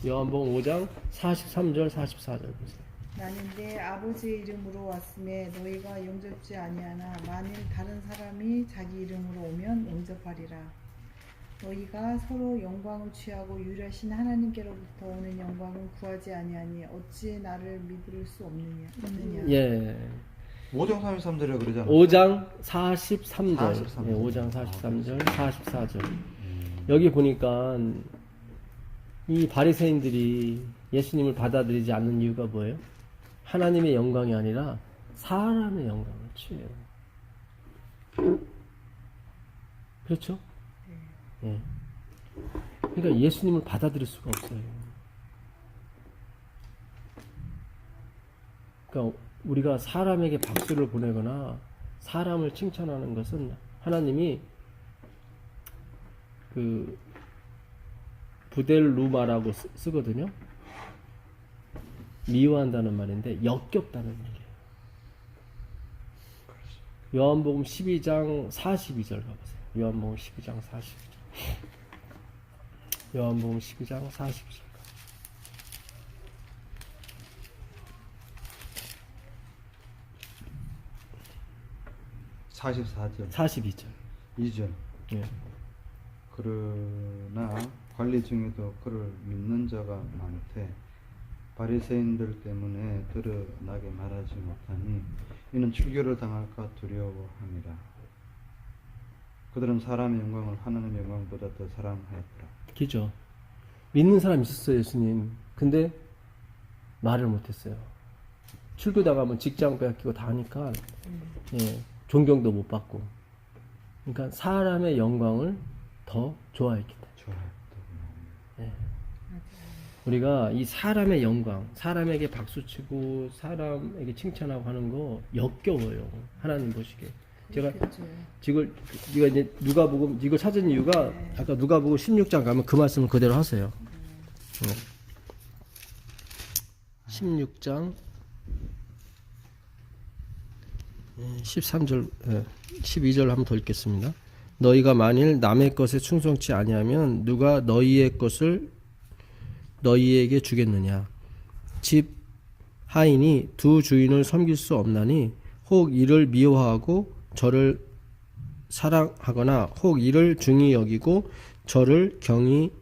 요한복음 5장 43절 44절 보세요. 나는 내 아버지의 이름으로 왔음에 너희가 용접지 아니하나 만일 다른 사람이 자기 이름으로 오면 용접하리라. 너희가 서로 영광을 취하고 유일하신 하나님께로부터 오는 영광을 구하지 아니하니 어찌 나를 믿을 수 없느냐. 예. 5장 33절이라 그러잖아. 5장 43절. 43절. 예, 5장 43절 44절. 여기 보니까 이 바리새인들이 예수님을 받아들이지 않는 이유가 뭐예요? 하나님의 영광이 아니라 사람의 영광을 취해요. 그렇죠? 예. 그러니까 예수님을 받아들일 수가 없어요. 그러니까 우리가 사람에게 박수를 보내거나 사람을 칭찬하는 것은 하나님이 그 부델루마라고 쓰거든요. 미워한다는 말인데 역겹다는 얘기예요. 요한복음 12장 42절 가보세요. 요한복음 12장 42절. 요한복음 12장 42절. 44절. 42절. 2절. 예. 그러나 관리 중에도 그를 믿는 자가 많되 바리새인들 때문에 드러나게 말하지 못하니 이는 출교를 당할까 두려워함이라. 그들은 사람의 영광을 하나님의 영광보다 더 사랑하였더라. 그죠. 믿는 사람 있었어요, 예수님. 근데 말을 못했어요. 출교당하면 직장 빼앗기고 다 하니까 예, 존경도 못 받고. 그러니까 사람의 영광을 더 좋아했기 때문에. 예. 우리가 이 사람의 영광, 사람에게 박수치고 사람에게 칭찬하고 하는 거 역겨워요. 하나님 보시기에. 제가 지금 이거 이제 누가복음 이거 찾은 이유가 아까 누가복음 16장 가면 그 말씀을 그대로 하세요. 16장 13절 12절 한번 더 읽겠습니다. 너희가 만일 남의 것에 충성치 아니하면 누가 너희의 것을 너희에게 주겠느냐. 집 하인이 두 주인을 섬길 수 없나니 혹 이를 미워하고 저를 사랑하거나 혹 이를 중히 여기고 저를 경히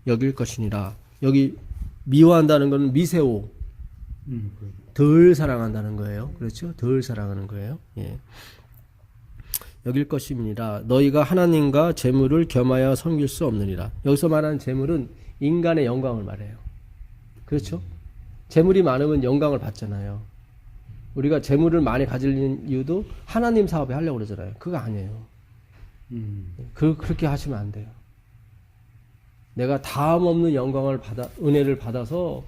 여길 것이니라. 여기 미워한다는 것은 미세오, 덜 사랑한다는 거예요. 그렇죠? 덜 사랑하는 거예요. 예. 여길 것입니다. 너희가 하나님과 재물을 겸하여 섬길 수 없느니라. 여기서 말하는 재물은 인간의 영광을 말해요. 그렇죠? 재물이 많으면 영광을 받잖아요. 우리가 재물을 많이 가질 이유도 하나님 사업에 하려고 그러잖아요. 그거 아니에요. 그렇게 하시면 안 돼요. 내가 다음 없는 영광을 은혜를 받아서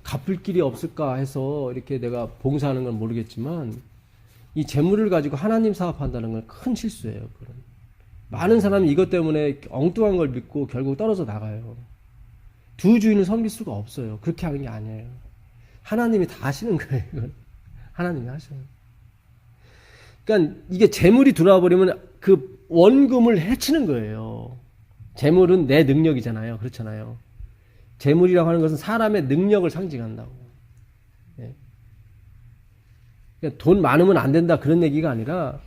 갚을 길이 없을까 해서 이렇게 내가 봉사하는 건 모르겠지만 이 재물을 가지고 하나님 사업한다는 건 큰 실수예요. 그건. 많은 사람이 이것 때문에 엉뚱한 걸 믿고 결국 떨어져 나가요. 두 주인을 섬길 수가 없어요. 그렇게 하는 게 아니에요. 하나님이 다 하시는 거예요. 이건. 하나님이 하셔요. 그러니까 이게 재물이 들어와 버리면 그 원금을 해치는 거예요. 재물은 내 능력이잖아요. 그렇잖아요. 재물이라고 하는 것은 사람의 능력을 상징한다고. 예. 그러니까 돈 많으면 안 된다 그런 얘기가 아니라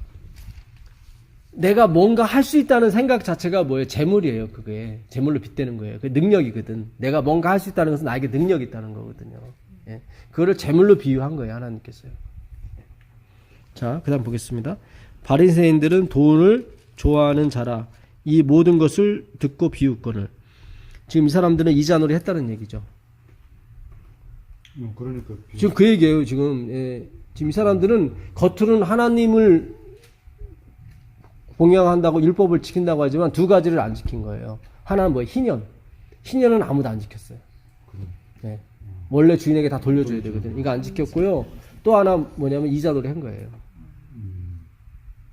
내가 뭔가 할 수 있다는 생각 자체가 뭐예요? 재물이에요. 그게 재물로 빗대는 거예요. 그 능력이거든. 내가 뭔가 할 수 있다는 것은 나에게 능력이 있다는 거거든요. 예. 그거를 재물로 비유한 거예요, 하나님께서요. 자, 그다음 보겠습니다. 바리새인들은 돈을 좋아하는 자라 이 모든 것을 듣고 비웃거늘. 지금 이 사람들은 이자놀이 했다는 얘기죠. 그러니까 지금 그 얘기예요. 지금 지금 이 사람들은 겉으로는 하나님을 봉양한다고 율법을 지킨다고 하지만 두 가지를 안 지킨 거예요. 하나는 뭐예요? 희년은 아무도 안 지켰어요. 네. 원래 주인에게 다 돌려줘야 되거든요. 이거 안 지켰고요. 또 하나 뭐냐면 이자놀이 한 거예요.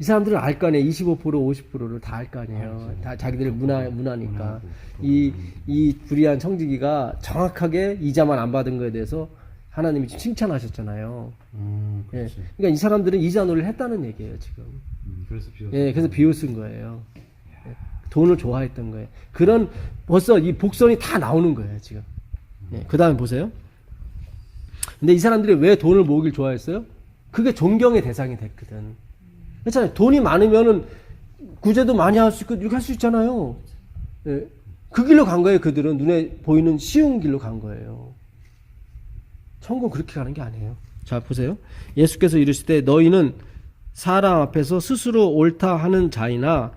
이 사람들은 알 거 아니에요. 25% 50%를 다 알 거 아니에요. 다 자기들 문화니까. 이 불의한 청지기가 정확하게 이자만 안 받은 거에 대해서 하나님이 칭찬하셨잖아요. 예. 그렇지. 그러니까 이 사람들은 이자놀이를 했다는 얘기예요, 지금. 그래서 비웃. 예, 그래서 비웃은 거예요. 예. 돈을 좋아했던 거예요. 그런 벌써 이 복선이 다 나오는 거예요, 지금. 예. 그 다음에 보세요. 근데 이 사람들이 왜 돈을 모으길 좋아했어요? 그게 존경의 대상이 됐거든. 그렇잖아요. 돈이 많으면은 구제도 많이 할 수 있고 이렇게 할 수 있잖아요. 예. 그 길로 간 거예요. 그들은 눈에 보이는 쉬운 길로 간 거예요. 천국 그렇게 가는 게 아니에요. 자, 보세요. 예수께서 이르시되 너희는 사람 앞에서 스스로 옳다 하는 자이나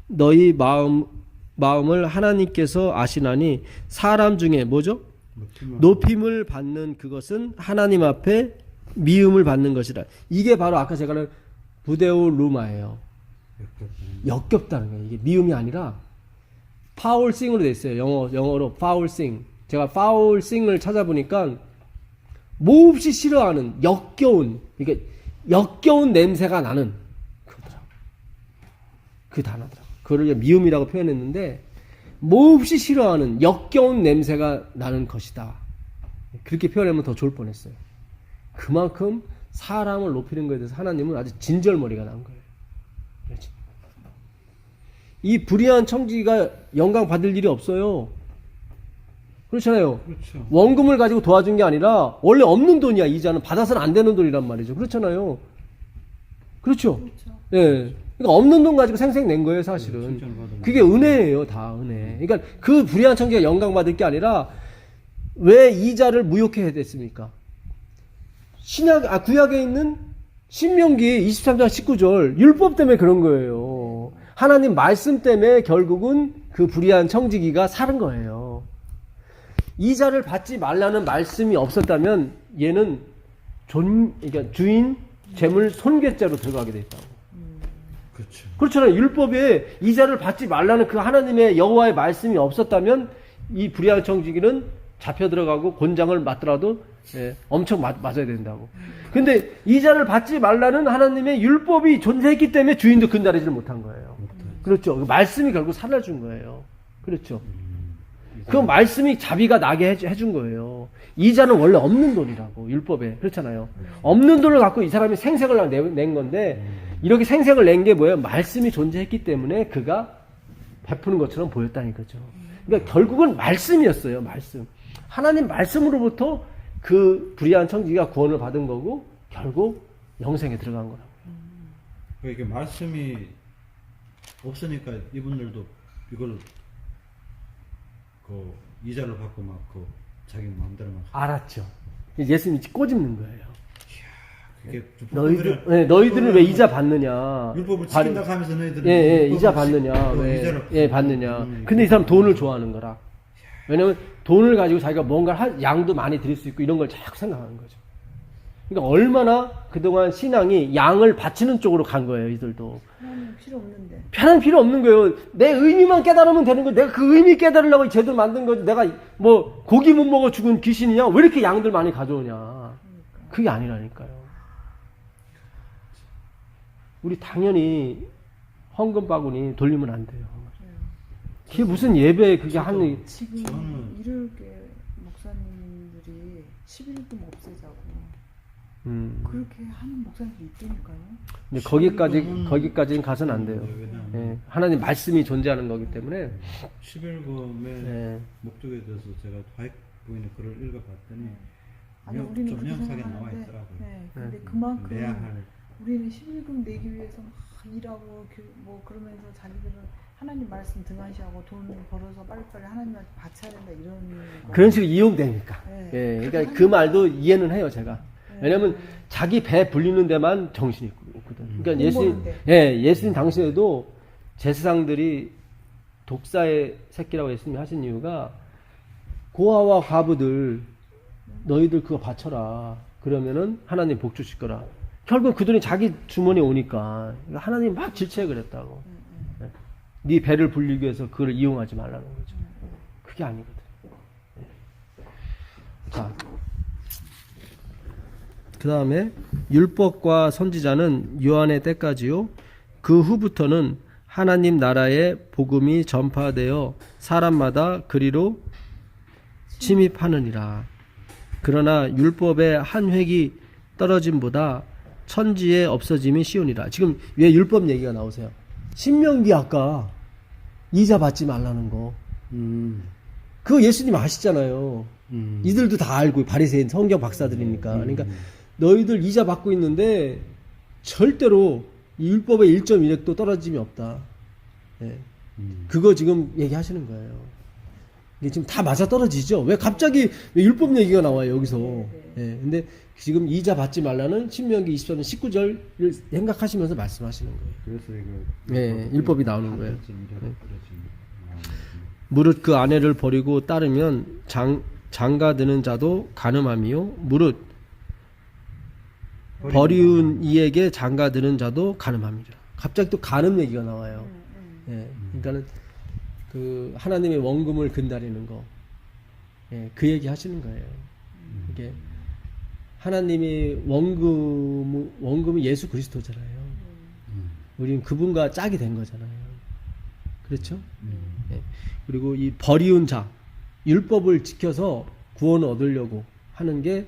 너희 마음을 하나님께서 아시나니 사람 중에 뭐죠? 높임을 받는 그것은 하나님 앞에 미움을 받는 것이라. 이게 바로 아까 제가 말한 부데오 루마예요. 역겹다는 거예요. 이게 미움이 아니라 파울싱으로 돼 있어요. 영어로 파울싱. 제가 파울싱을 찾아보니까 몹시 싫어하는 역겨운, 이게 역겨운 냄새가 나는 그거더라고. 그 단어더라고. 그걸 미움이라고 표현했는데 몹시 싫어하는 역겨운 냄새가 나는 것이다. 그렇게 표현하면 더 좋을 뻔했어요. 그만큼 사람을 높이는 것에 대해서 하나님은 아주 진절머리가 난 거예요. 그렇지. 이 불의한 청지기가 영광 받을 일이 없어요. 그렇잖아요. 그렇죠. 원금을 가지고 도와준 게 아니라 원래 없는 돈이야. 이자는 받아서는 안 되는 돈이란 말이죠. 그렇잖아요. 그렇죠. 예. 그러니까 없는 돈 가지고 생생 낸 거예요, 사실은. 그게 은혜예요, 다 은혜. 그러니까 그 불의한 청지기가 영광 받을 게 아니라 왜 이자를 무효케 해야 됐습니까? 구약에 있는 신명기 23장 19절 율법 때문에 그런 거예요. 하나님 말씀 때문에 결국은 그 불의한 청지기가 사는 거예요. 이자를 받지 말라는 말씀이 없었다면 얘는 그러니까 주인 재물 손괴죄로 들어가게 돼 있다고. 그렇죠. 그렇잖아요. 율법에 이자를 받지 말라는 그 하나님의 여호와의 말씀이 없었다면 이 불의한 청지기는 잡혀 들어가고 곤장을 맞더라도 엄청 맞아야 된다고. 근데 이자를 받지 말라는 하나님의 율법이 존재했기 때문에 주인도 근다리지를 못한 거예요. 그렇죠. 그 말씀이 결국 살려준 거예요. 그렇죠. 그 말씀이 자비가 나게 해준 거예요. 이자는 원래 없는 돈이라고 율법에. 그렇잖아요. 없는 돈을 갖고 이 사람이 생색을 낸 건데 이렇게 생색을 낸 게 뭐예요? 말씀이 존재했기 때문에 그가 베푸는 것처럼 보였다는 거죠. 그러니까 결국은 말씀이었어요. 말씀. 하나님 말씀으로부터 그 불의한 청지기가 구원을 받은 거고 결국 영생에 들어간 거라고. 이게 말씀이 없으니까 이분들도 이걸 그 이자를 받고 막 그 자기 마음대로 막 알았죠. 예수님이 꼬집는 거예요. 그게 좀 너희들은 왜 이자 받느냐? 율법을 지킨다고 하면서 너희들은 이자 받느냐? 왜? 이자를 받느냐? 근데 이 사람 돈을 좋아하는 거라. 왜냐면 돈을 가지고 자기가 뭔가 양도 많이 드릴 수 있고 이런 걸 자꾸 생각하는 거죠. 그러니까 얼마나 그동안 신앙이 양을 바치는 쪽으로 간 거예요, 이들도. 하나님 필요 없는데. 편한 필요 없는 거예요. 내 의미만 깨달으면 되는 거예요. 내가 그 의미 깨달으려고 제대로 만든 거지. 내가 뭐 고기 못 먹어 죽은 귀신이냐? 왜 이렇게 양들 많이 가져오냐? 그게 아니라니까요. 우리 당연히 헌금 바구니 돌리면 안 돼요. 그게 무슨 예배 그게 하는 지금 이렇게 목사님들이 11금 없애자고 그렇게 하는 목사님들이 있다니까요. 근데 거기까지는 가서는 안 돼요. 예, 하나님 말씀이 존재하는 거기 때문에 11금의 목적에 대해서 제가 화익 부인의 글을 읽어봤더니 아니 우리는 좀 그렇게 명확하게 나와 생각하는데, 있더라고요. 근데 그만큼 내야 할 우리는 11금 내기 위해서 막 일하고 뭐 그러면서 자기들은 하나님 말씀 등한시하고 돈 벌어서 빨리빨리 하나님한테 바쳐야 된다 이런 그런 식으로 이용되니까. 네. 예, 그러니까 그 말도 이해는 해요, 제가. 왜냐면 자기 배 불리는 데만 정신이 있거든. 그러니까 돈 예수님, 버는데. 예, 예수님 당시에도 제사장들이 독사의 새끼라고 예수님이 하신 이유가 고아와 과부들 너희들 그거 바쳐라. 그러면은 하나님 복 주실 거라. 결국 그 돈이 자기 주머니에 오니까 하나님 막 질책을 했다고. 예. 네 배를 불리기 위해서 그걸 이용하지 말라는 거죠. 그게 아니거든. 자, 그 다음에 율법과 선지자는 요한의 때까지요. 그 후부터는 하나님 나라의 복음이 전파되어 사람마다 그리로 침입하느니라. 그러나 율법의 한 획이 떨어짐보다 천지의 없어짐이 쉬우니라. 지금 왜 율법 얘기가 나오세요? 신명기 아까 이자 받지 말라는 거. 그거 예수님 아시잖아요. 이들도 다 알고 바리새인 성경 박사들이니까. 그러니까 너희들 이자 받고 있는데 절대로 이 율법의 1.1획도 떨어짐이 없다. 예. 그거 지금 얘기하시는 거예요. 이게 지금 다 맞아 떨어지죠. 왜 갑자기 왜 율법 얘기가 나와요 여기서? 예. 근데 지금 이자 받지 말라는 신명기 24년 19절을 생각하시면서 말씀하시는 거예요. 그래서 이거 예, 율법이 나오는 거예요. 네. 무릇 그 아내를 버리고 따르면 장가드는 자도 간음함이요. 무릇 버리운 이에게 장가드는 자도 간음함이라. 갑자기 또 간음 얘기가 나와요. 예, 그러니까는 그 하나님의 원금을 근다리는 거, 예, 그 얘기 하시는 거예요. 이게 하나님이 원금이 예수 그리스도잖아요. 우리는 그분과 짝이 된 거잖아요. 그렇죠? 예. 그리고 이 버리운 자, 율법을 지켜서 구원을 얻으려고 하는 게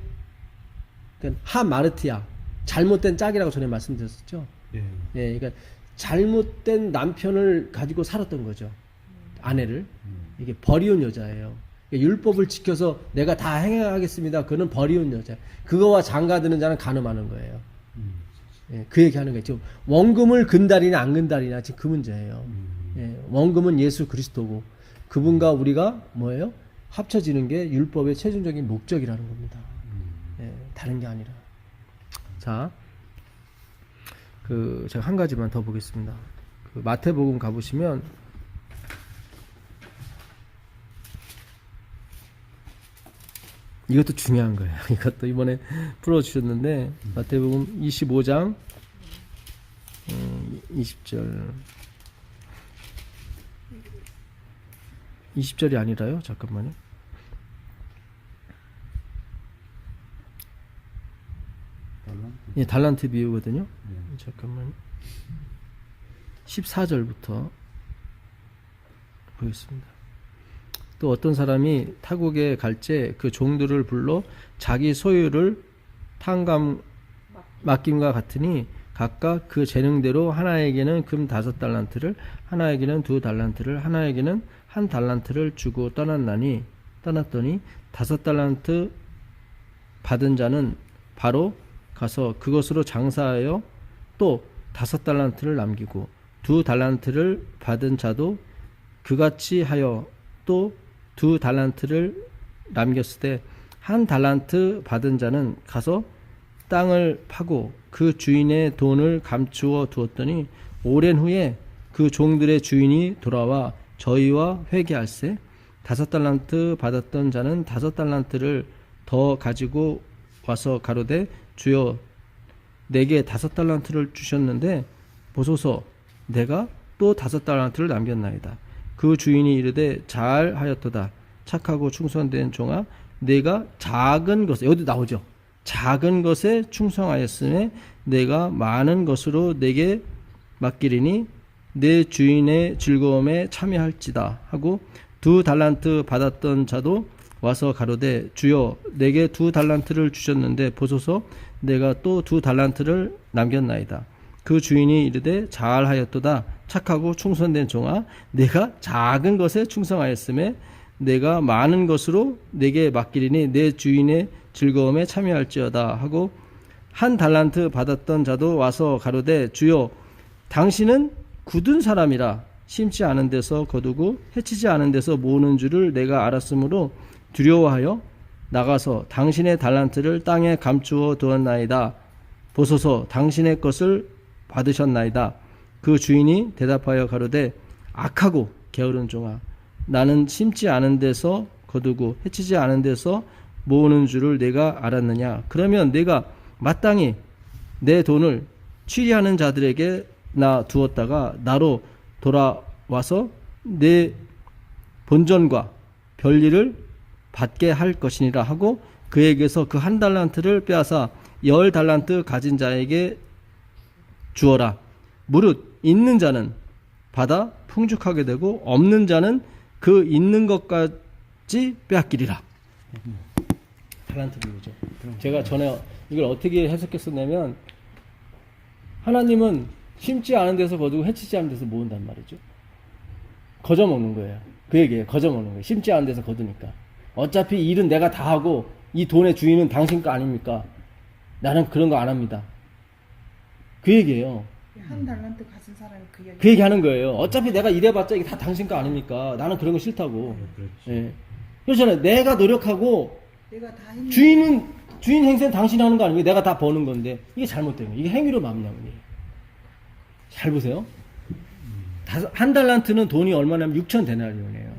그러니까 하마르티아, 잘못된 짝이라고 전에 말씀드렸었죠. 예. 예, 그러니까 잘못된 남편을 가지고 살았던 거죠. 아내를. 이게 버리운 여자예요. 그러니까 율법을 지켜서 내가 다 행하겠습니다. 그는 버리운 여자. 그거와 장가드는 자는 간음하는 거예요. 예, 그 얘기하는 거예요. 지금 원금을 근다리냐 안 근다리냐 지금 그 문제예요. 예, 원금은 예수 그리스도고 그분과 우리가 뭐예요? 합쳐지는 게 율법의 최종적인 목적이라는 겁니다. 예, 다른 게 아니라. 자, 그 제가 한 가지만 더 보겠습니다. 그 마태복음 가보시면 이것도 중요한 거예요. 이것도 이번에 풀어주셨는데 마태복음 25장 20절 20절이 아니라요. 잠깐만요. 예, 달란트 비유거든요. 잠깐만요. 14절부터 보겠습니다. 또 어떤 사람이 타국에 갈 때 그 종들을 불러 자기 소유를 탕감 맡김과 같으니 각각 그 재능대로 하나에게는 금 5달란트를 하나에게는 2달란트를 하나에게는 1달란트를 주고 떠났더니 5달란트 받은 자는 바로 가서 그것으로 장사하여 또 5달란트를 남기고 2달란트를 받은 자도 그같이 하여 또 2달란트를 남겼을 때 1달란트 받은 자는 가서 땅을 파고 그 주인의 돈을 감추어 두었더니 오랜 후에 그 종들의 주인이 돌아와 저희와 회개할세 5달란트 받았던 자는 5달란트를 더 가지고 와서 가로되 주여 내게 5달란트를 주셨는데 보소서 내가 또 5달란트를 남겼나이다. 그 주인이 이르되 잘하였도다. 착하고 충성된 종아 내가 작은 것에 여기 나오죠. 작은 것에 충성하였으니 내가 많은 것으로 내게 맡기리니 내 주인의 즐거움에 참여할지다 하고 2달란트 받았던 자도 와서 가로되 주여 내게 2달란트를 주셨는데 보소서 내가 또 2달란트를 남겼나이다. 그 주인이 이르되 잘하였도다. 착하고 충성된 종아 내가 작은 것에 충성하였음에 내가 많은 것으로 내게 맡기리니 내 주인의 즐거움에 참여할지어다 하고 1달란트 받았던 자도 와서 가로되 주여 당신은 굳은 사람이라 심지 않은 데서 거두고 해치지 않은 데서 모으는 줄을 내가 알았으므로 두려워하여 나가서 당신의 달란트를 땅에 감추어 두었나이다. 보소서 당신의 것을 받으셨나이다. 그 주인이 대답하여 가로되 악하고 게으른 종아 나는 심지 않은 데서 거두고 해치지 않은 데서 모으는 줄을 내가 알았느냐. 그러면 내가 마땅히 내 돈을 취리하는 자들에게 나 두었다가 나로 돌아와서 내 본전과 별일을 받게 할 것이니라 하고 그에게서 그 한 달란트를 빼앗아 10달란트 가진 자에게 주어라. 무릇 있는 자는 받아 풍족하게 되고 없는 자는 그 있는 것까지 빼앗기리라. 달란트 비유죠. 제가 전에 이걸 어떻게 해석했었냐면 하나님은 심지 않은 데서 거두고 해치지 않은 데서 모은단 말이죠. 거저 먹는 거예요. 그 얘기예요. 거저 먹는 거예요. 심지 않은 데서 거두니까. 어차피 일은 내가 다 하고 이 돈의 주인은 당신 거 아닙니까? 나는 그런 거 안 합니다. 그 얘기예요. 한 달란트 가진 사람이 그 얘기. 그 얘기 하는 거예요. 어차피 내가 일해봤자 이게 다 당신 거 아닙니까? 나는 그런 거 싫다고. 그렇지. 예. 그렇잖아요. 내가 노력하고 내가 다 했는데. 주인 행세는 당신이 하는 거 아닙니까? 내가 다 버는 건데 이게 잘못된 거예요. 이게 행위로 맘냐고요. 잘 보세요. 한 달란트는 돈이 얼마냐면 6천 데나리온이에요.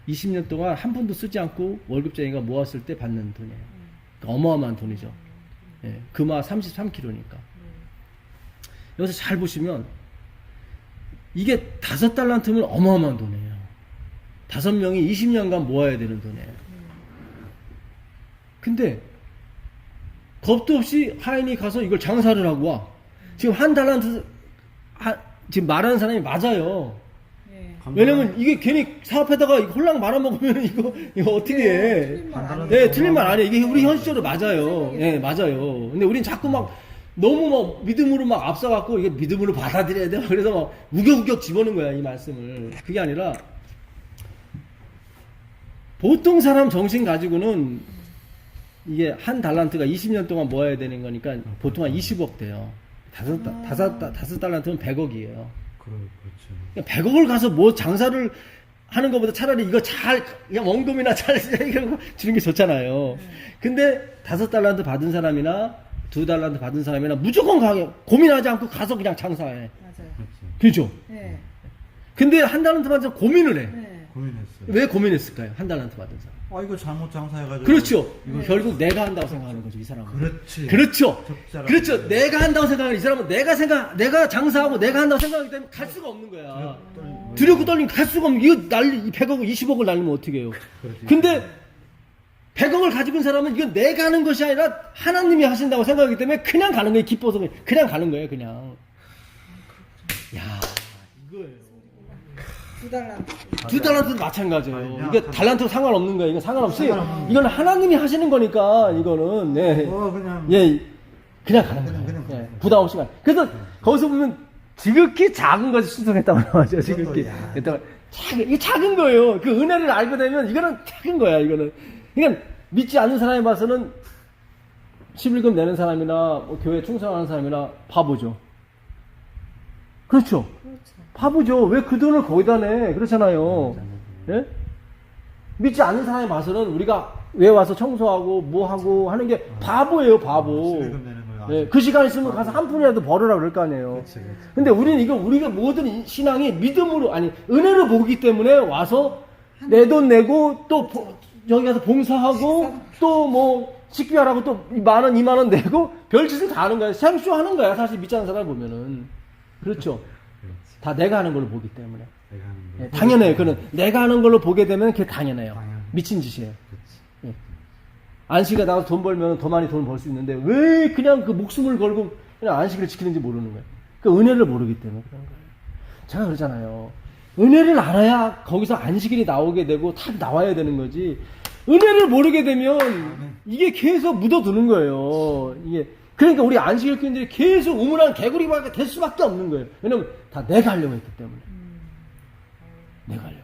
20년 동안 한 푼도 쓰지 않고 월급쟁이가 모았을 때 받는 돈이에요. 그러니까 어마어마한 돈이죠. 예, 금화 33kg니까. 여기서 잘 보시면 이게 5달란트면 어마어마한 돈이에요. 5명이 20년간 모아야 되는 돈이에요. 근데 겁도 없이 하인이 가서 이걸 장사를 하고 와. 지금 한 달란트 지금 말하는 사람이 맞아요. 예. 왜냐면 이게 괜히 사업하다가 홀랑 말아먹으면 이거 어떻게 해? 틀린 말 아니에요. 네, 틀린 말 아니에요. 이게 우리 현실적으로 맞아요. 예, 네, 맞아요. 근데 우린 자꾸 막 너무 막 믿음으로 막 앞서갖고 이게 믿음으로 받아들여야 돼. 그래서 막 우격우격 집어넣는 거야, 이 말씀을. 그게 아니라 보통 사람 정신 가지고는 이게 한 달란트가 20년 동안 모아야 되는 거니까 보통 한 20억 돼요. 다섯 달란트면 100억이에요. 그렇죠. 100억을 가서 뭐 장사를 하는 것보다 차라리 이거 그냥 원금이나 잘 주는 게 좋잖아요. 근데 5달란트 받은 사람이나 2달란트 받은 사람이나 무조건 고민하지 않고 가서 그냥 장사해. 맞아요. 그렇죠? 예. 근데 한 달란트 받은 사람 고민을 해. 예. 고민했어요. 왜 고민했을까요? 한 달란트 받은 사람. 이거 잘못 장사해가지고. 그렇죠. 이거 결국 내가 한다고 생각하는 거죠, 이 사람은. 그렇지. 그렇죠. 적자라고 그렇죠. 그래요. 내가 한다고 생각하는 이 사람은 내가 장사하고 내가 한다고 생각하기 때문에 갈 수가 없는 거야. 두렵고 떨리면 갈 수가 없는 이거 이 100억, 20억을 날리면 어떻게 해요? 그렇지. 근데 100억을 가지고 있는 사람은 이건 내가 하는 것이 아니라 하나님이 하신다고 생각하기 때문에 그냥 가는 거예요. 기뻐서 그냥 가는 거예요, 그냥. 야, 이거예요. 2달란트. 2달란트도 마찬가지예요. 아니야. 이게 달란트 상관없는 거예요. 이건 상관없이 이건 하나님이 하시는 거니까 이거는 네. 그냥. 예, 그냥 가는 거예요. 그냥 예, 가는 부담 없이 가는. 그래서 거기서 보면 지극히 작은 것이 수송했다고 나와죠. 지극히. 이게 작은 거예요. 그 은혜를 알게 되면 이거는 작은 거야. 이거는. 그러니까 믿지 않는 사람이 봐서는 11금 내는 사람이나 뭐 교회 충성하는 사람이나 바보죠. 그렇죠. 그렇죠. 바보죠. 왜 그 돈을 거기다 내? 그렇잖아요. 예? 믿지 않는 사람이 봐서는 우리가 왜 와서 청소하고 뭐 하고 하는 게 바보예요, 바보. 실금 내는 거야. 예, 그 시간 있으면 가서 한 푼이라도 벌으라 그럴 거 아니에요. 근데 우리는 우리가 모든 신앙이 믿음으로, 아니, 은혜로 보기 때문에 와서 내 돈 내고 또 여기 가서 봉사하고 또 뭐 식비하라고 또 10,000원, 20,000원 내고 별짓을 다 하는 거야. 생쇼 하는 거야. 사실 믿지 않는 사람 보면은. 그렇죠. 다 내가 하는 걸로 보기 때문에. 내가 하는 거. 예, 당연해요. 그는 내가 하는 걸로 보게 되면 그게 당연해요. 당연. 미친 짓이에요. 예. 안식에 나가서 돈 벌면 더 많이 돈 벌 수 있는데 왜 그냥 그 목숨을 걸고 그냥 안식을 지키는지 모르는 거예요. 그 은혜를 모르기 때문에 그런 거예요. 제가 그러잖아요. 은혜를 알아야 거기서 안식일이 나오게 되고 탁 나와야 되는 거지. 은혜를 모르게 되면 이게 계속 묻어두는 거예요. 이게 그러니까 우리 안식일 교인들이 계속 우물한 개구리가 될 수밖에 없는 거예요. 왜냐면 다 내가 하려고 했기 때문에. 내가 하려고.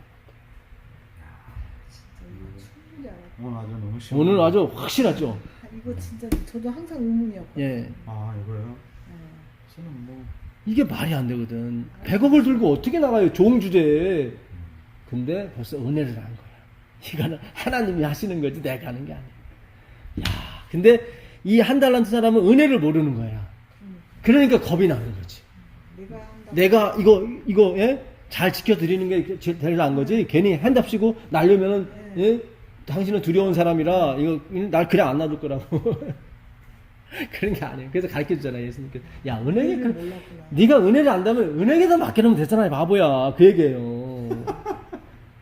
충분히 알아요. 오늘 아주 너무 심해. 오늘 아주 확실하죠. 이거 진짜 저도 항상 의문이었거든요. 예. 이거요? 예. 저는 뭐 이게 말이 안 되거든. 100억을 들고 어떻게 나가요? 좋은 주제에. 근데 벌써 은혜를 한 거야. 이거는 하나님이 하시는 거지 내가 하는 게 아니야. 야, 근데 이 한 달란트 사람은 은혜를 모르는 거야. 그러니까 겁이 나는 거지. 내가 한다. 내가 이거 예? 잘 지켜드리는 게 제일 나은 거지. 괜히 핸답시고 날려면은 예? 당신은 두려운 사람이라 이거 날 그냥 안 놔둘 거라고. 그런 게 아니에요. 그래서 가르쳐 주잖아요. 예수님께서. 야, 은행에 몰랐구나. 네가 은혜를 안다면 은행에다 맡겨놓으면 되잖아요. 바보야. 그 얘기예요.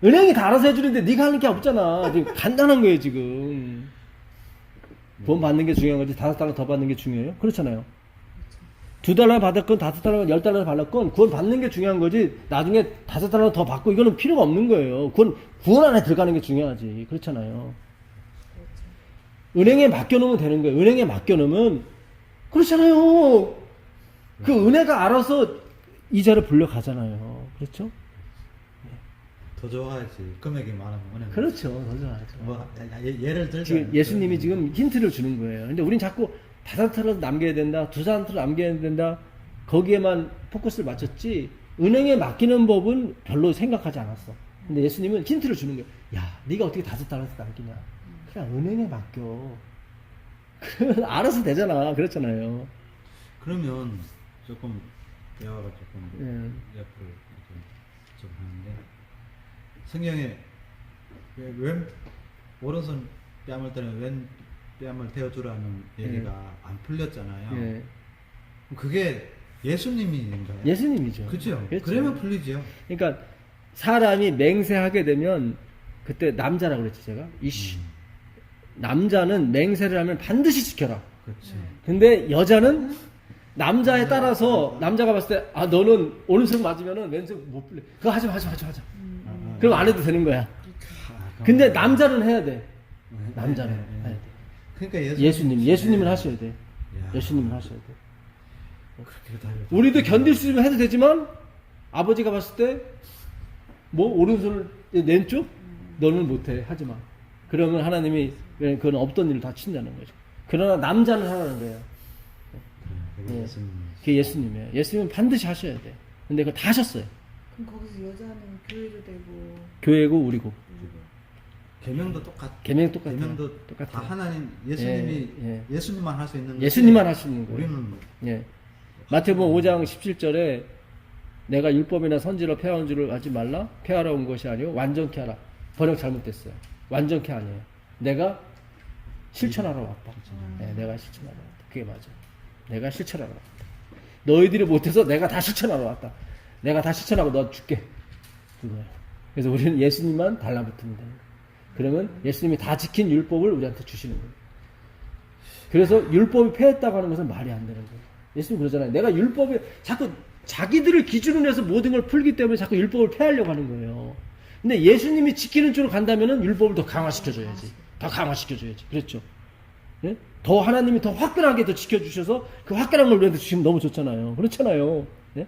은행이 다 알아서 해주는데 네가 하는 게 없잖아. 지금 간단한 거예요, 지금. 돈 받는 게 중요한 거지 $5 더 받는 게 중요해요? 그렇잖아요. $2 받았건 $5, $10 받았건 그건 받는 게 중요한 거지 나중에 $5 더 받고 이거는 필요가 없는 거예요. 그건 구원 안에 들어가는 게 중요하지. 그렇잖아요. 은행에 맡겨놓으면 되는 거예요. 은행에 맡겨놓으면 그렇잖아요. 그 은혜가 알아서 이자를 불려가잖아요. 그렇죠? 더 좋아야지. 금액이 많으면 은행. 그렇죠. 더 좋아하죠. 뭐 예를 들자. 지금 예수님이 지금 힌트를 주는 거예요. 근데 우린 자꾸 $5 남겨야 된다, $2 남겨야 된다, 거기에만 포커스를 맞췄지, 은행에 맡기는 법은 별로 생각하지 않았어. 근데 예수님은 힌트를 주는 거예요. 야, 네가 어떻게 $5 남기냐? 그냥 은행에 맡겨. 그러면 알아서 되잖아. 그렇잖아요. 그러면 조금 대화가 조금 예. 옆으로 좀 하는데 성경에 왼 오른손 뺨을 때는 왼 뺨을 대어주라는 얘기가 안 풀렸잖아요. 예. 그게 예수님인가요? 예수님이죠. 그죠? 그렇죠. 그러면 풀리죠. 그러니까 사람이 맹세하게 되면 그때 남자라고 그랬지 제가. 남자는 맹세를 하면 반드시 지켜라. 그렇지. 근데 여자는 남자에 따라서 남자가 봤을 때 아 너는 오른손 맞으면은 왼손 못 풀려. 그거 하지 마. 그럼 안 해도 되는 거야. 근데 남자는 해야 돼. 남자는 해야 돼. 그러니까 예수님을 하셔야 돼. 야. 예수님을 하셔야 돼. 그렇게 달려. 우리도 견딜 수 있으면 해도 되지만 아버지가 봤을 때 뭐 오른손을 왼쪽 너는 못해 하지 마. 그러면 하나님이 그건 없던 일을 다 친다는 거죠. 그러나 남자는 하라는 거예요. 그게 예수님. 그게 예수님이에요. 예수님은 반드시 하셔야 돼. 근데 그거 다 하셨어요. 그럼 거기서 여자는 교회도 되고 교회고 우리고. 계명도 똑같. 계명 똑같아요. 계명도 똑같아요. 다 하나님 예수님이 예. 예수님만 할 수 있는. 예수님만 할 수 있는 거예요. 우리는 예. 마태복음 5장 17절에 내가 율법이나 선지로 폐하온 줄을 하지 말라. 폐하러 온 것이 아니요 완전케 하라. 번역 잘못됐어요. 완전케 아니에요. 내가 실천하러 왔다. 네, 내가 실천하러 왔다. 그게 맞아. 내가 실천하러 왔다. 너희들이 못해서 내가 다 실천하러 왔다. 내가 다 실천하고 너 줄게. 그거예요. 그래서 우리는 예수님만 달라붙으면 되는 거예요. 그러면 예수님이 다 지킨 율법을 우리한테 주시는 거예요. 그래서 율법이 폐했다고 하는 것은 말이 안 되는 거예요. 예수님 그러잖아요. 내가 율법에 자꾸 자기들을 기준으로 해서 모든 걸 풀기 때문에 자꾸 율법을 폐하려고 하는 거예요. 근데 예수님이 지키는 쪽으로 간다면은 율법을 더 강화시켜줘야지. 더 강화시켜줘야지. 그랬죠. 예? 더 하나님이 더 화끈하게 더 지켜주셔서 그 화끈한 걸 우리한테 주시면 너무 좋잖아요. 그렇잖아요. 예?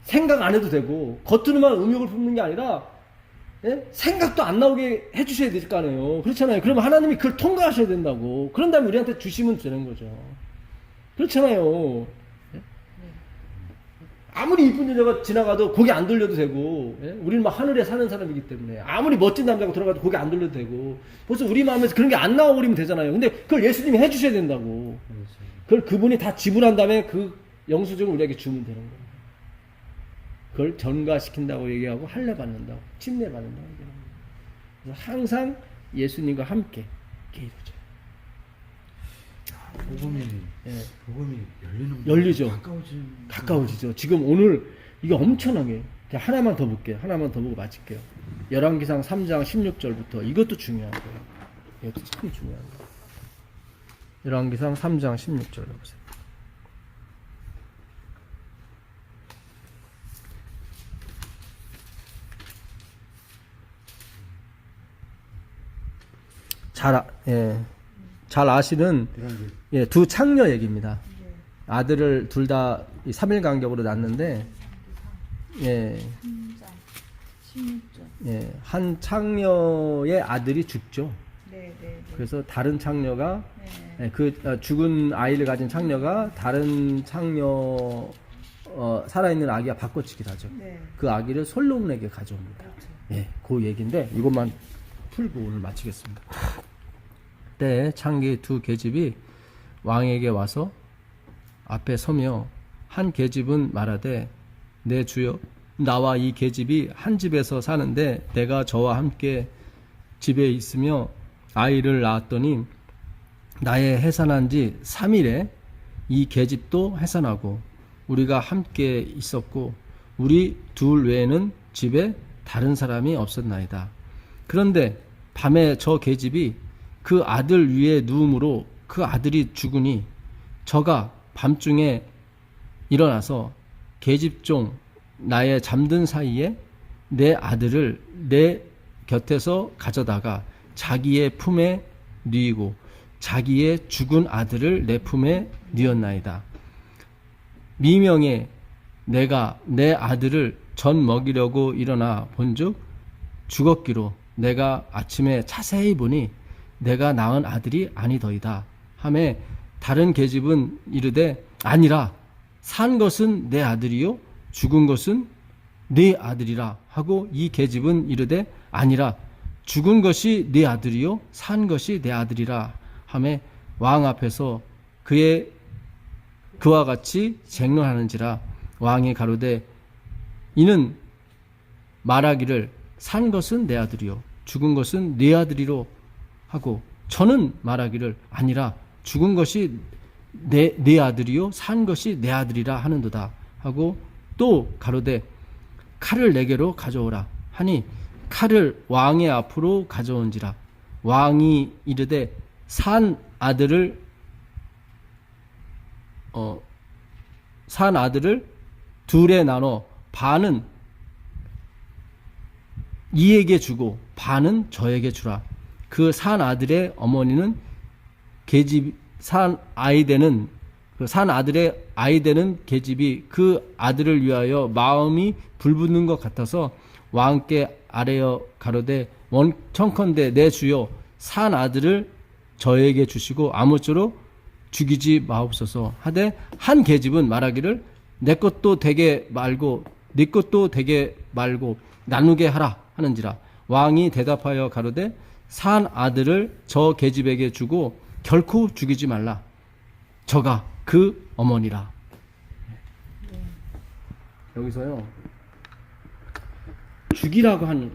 생각 안 해도 되고 겉으로만 음욕을 품는 게 아니라 예? 생각도 안 나오게 해주셔야 될 거 아니에요. 그렇잖아요. 그러면 하나님이 그걸 통과하셔야 된다고. 그런 다음에 우리한테 주시면 되는 거죠. 그렇잖아요. 예? 아무리 이쁜 여자가 지나가도 고개 안 돌려도 되고, 예? 우리는 막 하늘에 사는 사람이기 때문에 아무리 멋진 남자가 들어가도 고개 안 돌려도 되고, 벌써 우리 마음에서 그런 게 안 나와버리면 되잖아요. 근데 그걸 예수님이 해주셔야 된다고. 그걸 그분이 다 지불한 다음에 그 영수증을 우리에게 주면 되는 거예요. 그걸 전가시킨다고 얘기하고 할례 받는다고, 침례 받는다고 얘기하는 거예요. 그래서 항상 예수님과 함께 이렇게 이루어져요. 복음이 열리죠. 가까워지는. 가까워지죠. 지금 오늘 이게 엄청나게. 하나만 더 볼게요. 하나만 더 보고 마칠게요. 열왕기상 3장 16절부터 이것도 중요한 거예요. 이것도 참 중요한 거예요. 열왕기상 3장 16절 보세요. 잘 아시는 두 창녀 얘기입니다. 아들을 둘 다 3일 간격으로 낳는데, 3장 16절. 한 창녀의 아들이 죽죠. 네. 그래서 다른 창녀가 네. 죽은 아이를 가진 창녀가 다른 창녀 살아있는 아기와 바꿔치기를 하죠. 네. 그 아기를 솔로몬에게 가져옵니다. 예, 그 얘기인데 이것만 풀고 오늘 마치겠습니다. 때 창기 두 계집이 왕에게 와서 앞에 서며 한 계집은 말하되 내 주여 나와 이 계집이 한 집에서 사는데 내가 저와 함께 집에 있으며 아이를 낳았더니 나의 해산한 지 3일에 이 계집도 해산하고 우리가 함께 있었고 우리 둘 외에는 집에 다른 사람이 없었나이다. 그런데 밤에 저 계집이 그 아들 위에 누움으로 그 아들이 죽으니 저가 밤중에 일어나서 계집종 나의 잠든 사이에 내 아들을 내 곁에서 가져다가 자기의 품에 뉘고 자기의 죽은 아들을 내 품에 뉘었나이다. 미명에 내가 내 아들을 전 먹이려고 일어나 본즉 죽었기로 내가 아침에 자세히 보니 내가 낳은 아들이 아니더이다 하매 다른 계집은 이르되 아니라 산 것은 내 아들이요 죽은 것은 네 아들이라 하고 이 계집은 이르되 아니라 죽은 것이 네 아들이요 산 것이 내 아들이라 하매 왕 앞에서 그와 같이 쟁론하는지라 왕이 가로되 이는 말하기를 산 것은 내 아들이요 죽은 것은 네 아들이로 하고 저는 말하기를 아니라 죽은 것이 내 아들이요 산 것이 내 아들이라 하는도다 하고 또 가로되 칼을 내게로 가져오라 하니 칼을 왕의 앞으로 가져온지라 왕이 이르되 산 아들을 둘에 나눠 반은 이에게 주고 반은 저에게 주라. 그 산 아들의 어머니는 산 아들의 아이 되는 계집이 그 아들을 위하여 마음이 불붙는 것 같아서 왕께 아뢰어 가로되 원청컨대 내 주여 산 아들을 저에게 주시고 아무쪼록 죽이지 마옵소서 하되 한 계집은 말하기를 내 것도 되게 말고 네 것도 되게 말고 나누게 하라 하는지라 왕이 대답하여 가로되 산 아들을 저 계집에게 주고 결코 죽이지 말라 저가 그 어머니라. 여기서요 죽이라고 한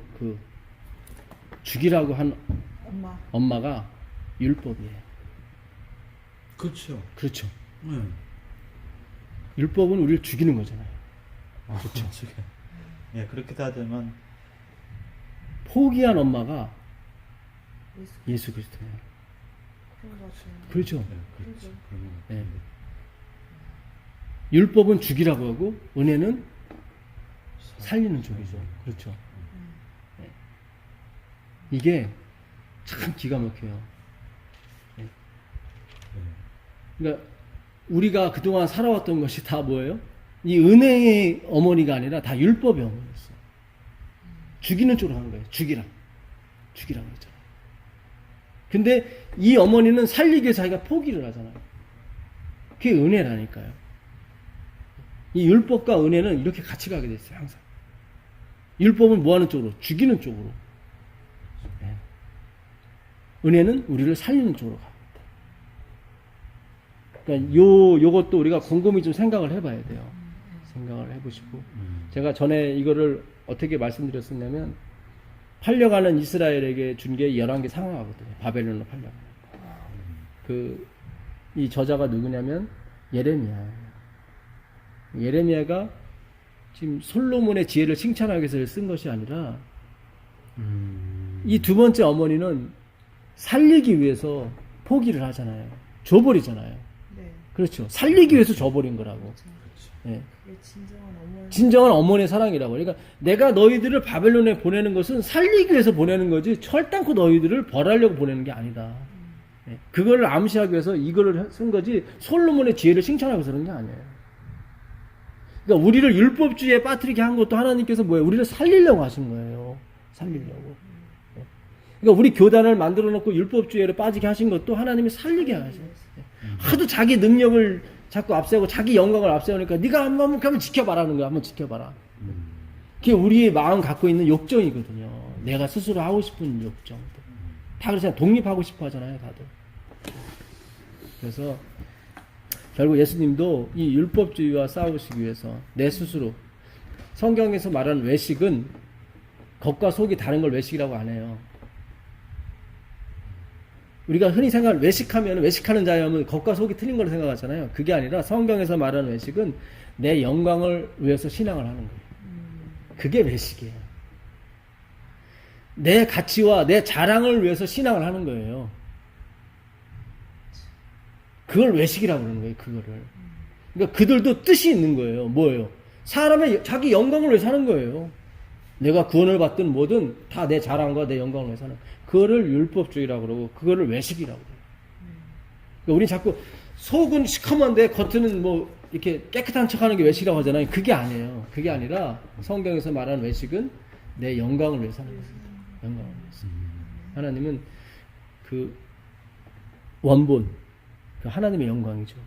엄마가 율법이에요. 그렇죠. 그렇죠. 네. 율법은 우리를 죽이는 거잖아요. 그렇죠. 예, 그렇게 다 되면 포기한 엄마가 예수 그리스도예요. 그런 것 같아요. 그렇죠. 그렇죠. 네. 율법은 죽이라고 하고 은혜는 살리는 쪽이죠. 그렇죠. 네. 이게 참 기가 막혀요. 네. 그러니까 우리가 그동안 살아왔던 것이 다 뭐예요? 이 은혜의 어머니가 아니라 다 율법의 어머니였어요. 죽이는 쪽으로 하는 거예요. 죽이라고 했잖아요. 근데 이 어머니는 살리기 위해서 자기가 포기를 하잖아요. 그게 은혜라니까요. 이 율법과 은혜는 이렇게 같이 가게 돼 있어요. 항상. 율법은 뭐 하는 쪽으로? 죽이는 쪽으로. 네. 은혜는 우리를 살리는 쪽으로 갑니다. 그러니까 요것도 우리가 곰곰이 좀 생각을 해봐야 돼요. 생각을 해보시고. 제가 전에 이거를 어떻게 말씀드렸었냐면, 팔려가는 이스라엘에게 준 게 11개 상하거든요. 바벨론으로 팔려가는. 이 저자가 누구냐면, 예레미야예요. 예레미야가 지금 솔로몬의 지혜를 칭찬하기 위해서 쓴 것이 아니라, 이 두 번째 어머니는 살리기 위해서 포기를 하잖아요. 줘버리잖아요. 네. 그렇죠. 살리기 위해서 줘버린 거라고. 그렇죠. 네. 그게 진정한 진정한 어머니의 사랑이라고. 그러니까 내가 너희들을 바벨론에 보내는 것은 살리기 위해서 보내는 거지 철단코 너희들을 벌하려고 보내는 게 아니다. 네. 그거를 암시하기 위해서 이거를 쓴 거지 솔로몬의 지혜를 칭찬하기 위해서 그런 게 아니에요. 그러니까 우리를 율법주의에 빠뜨리게 한 것도 하나님께서 뭐예요? 우리를 살리려고 하신 거예요. 살리려고. 네. 그러니까 우리 교단을 만들어 놓고 율법주의로 빠지게 하신 것도 하나님이 살리게 하셔요. 하도 자기 능력을 자꾸 앞세우고 자기 영광을 앞세우니까 네가 한번 지켜봐라는 거야. 한번 지켜봐라. 그게 우리의 마음 갖고 있는 욕정이거든요. 내가 스스로 하고 싶은 욕정. 다 그렇잖아요. 독립하고 싶어 하잖아요. 다들. 그래서 결국 예수님도 이 율법주의와 싸우시기 위해서 내 스스로 성경에서 말하는 외식은 겉과 속이 다른 걸 외식이라고 안 해요. 우리가 흔히 생각하는 외식하면 외식하는 자야면 겉과 속이 틀린 걸 생각하잖아요. 그게 아니라 성경에서 말하는 외식은 내 영광을 위해서 신앙을 하는 거예요. 그게 외식이에요. 내 가치와 내 자랑을 위해서 신앙을 하는 거예요. 그걸 외식이라고 그러는 거예요. 그거를. 그러니까 그들도 뜻이 있는 거예요. 뭐예요? 사람의 자기 영광을 위해서 하는 거예요. 내가 구원을 받든 뭐든 다 내 자랑과 내 영광을 위해서 하는 그거를 율법주의라고 그러고 그거를 외식이라고 그래요. 그러니까 우리 자꾸 속은 시커먼데 겉은 뭐 이렇게 깨끗한 척하는 게 외식이라고 하잖아요. 그게 아니에요. 그게 아니라 성경에서 말하는 외식은 내 영광을 위해서 하는 거예요. 영광을 위해서. 하나님은 그 원본, 그 하나님의 영광이죠.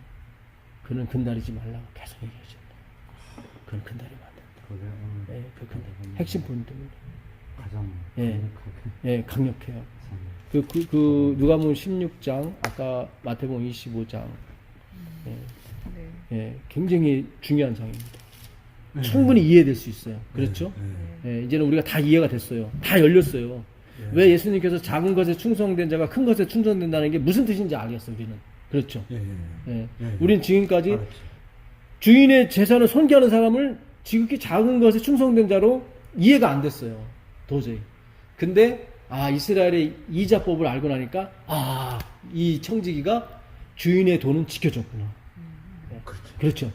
그는 근달이지 말라고 계속 얘기하죠. 그는 근달이면 안 된다. 그게 오늘 그 근달. 핵심 본입니다. 가장 예. 강력하게 강력해요. 그 누가복음 16장, 아까 마태복음 25장, 네. 굉장히 중요한 장입니다. 네. 충분히 이해될 수 있어요. 그렇죠? 네. 이제는 우리가 다 이해가 됐어요. 다 열렸어요. 왜 예수님께서 작은 것에 충성된 자가 큰 것에 충성된다는 게 무슨 뜻인지 알겠어요. 우리는. 그렇죠? 우리는 지금까지 알았죠. 주인의 재산을 손괴하는 사람을 지극히 작은 것에 충성된 자로 이해가 안 됐어요. 도저히. 근데 이스라엘의 이자법을 알고 나니까 이 청지기가 주인의 돈은 지켜줬구나. 그렇죠.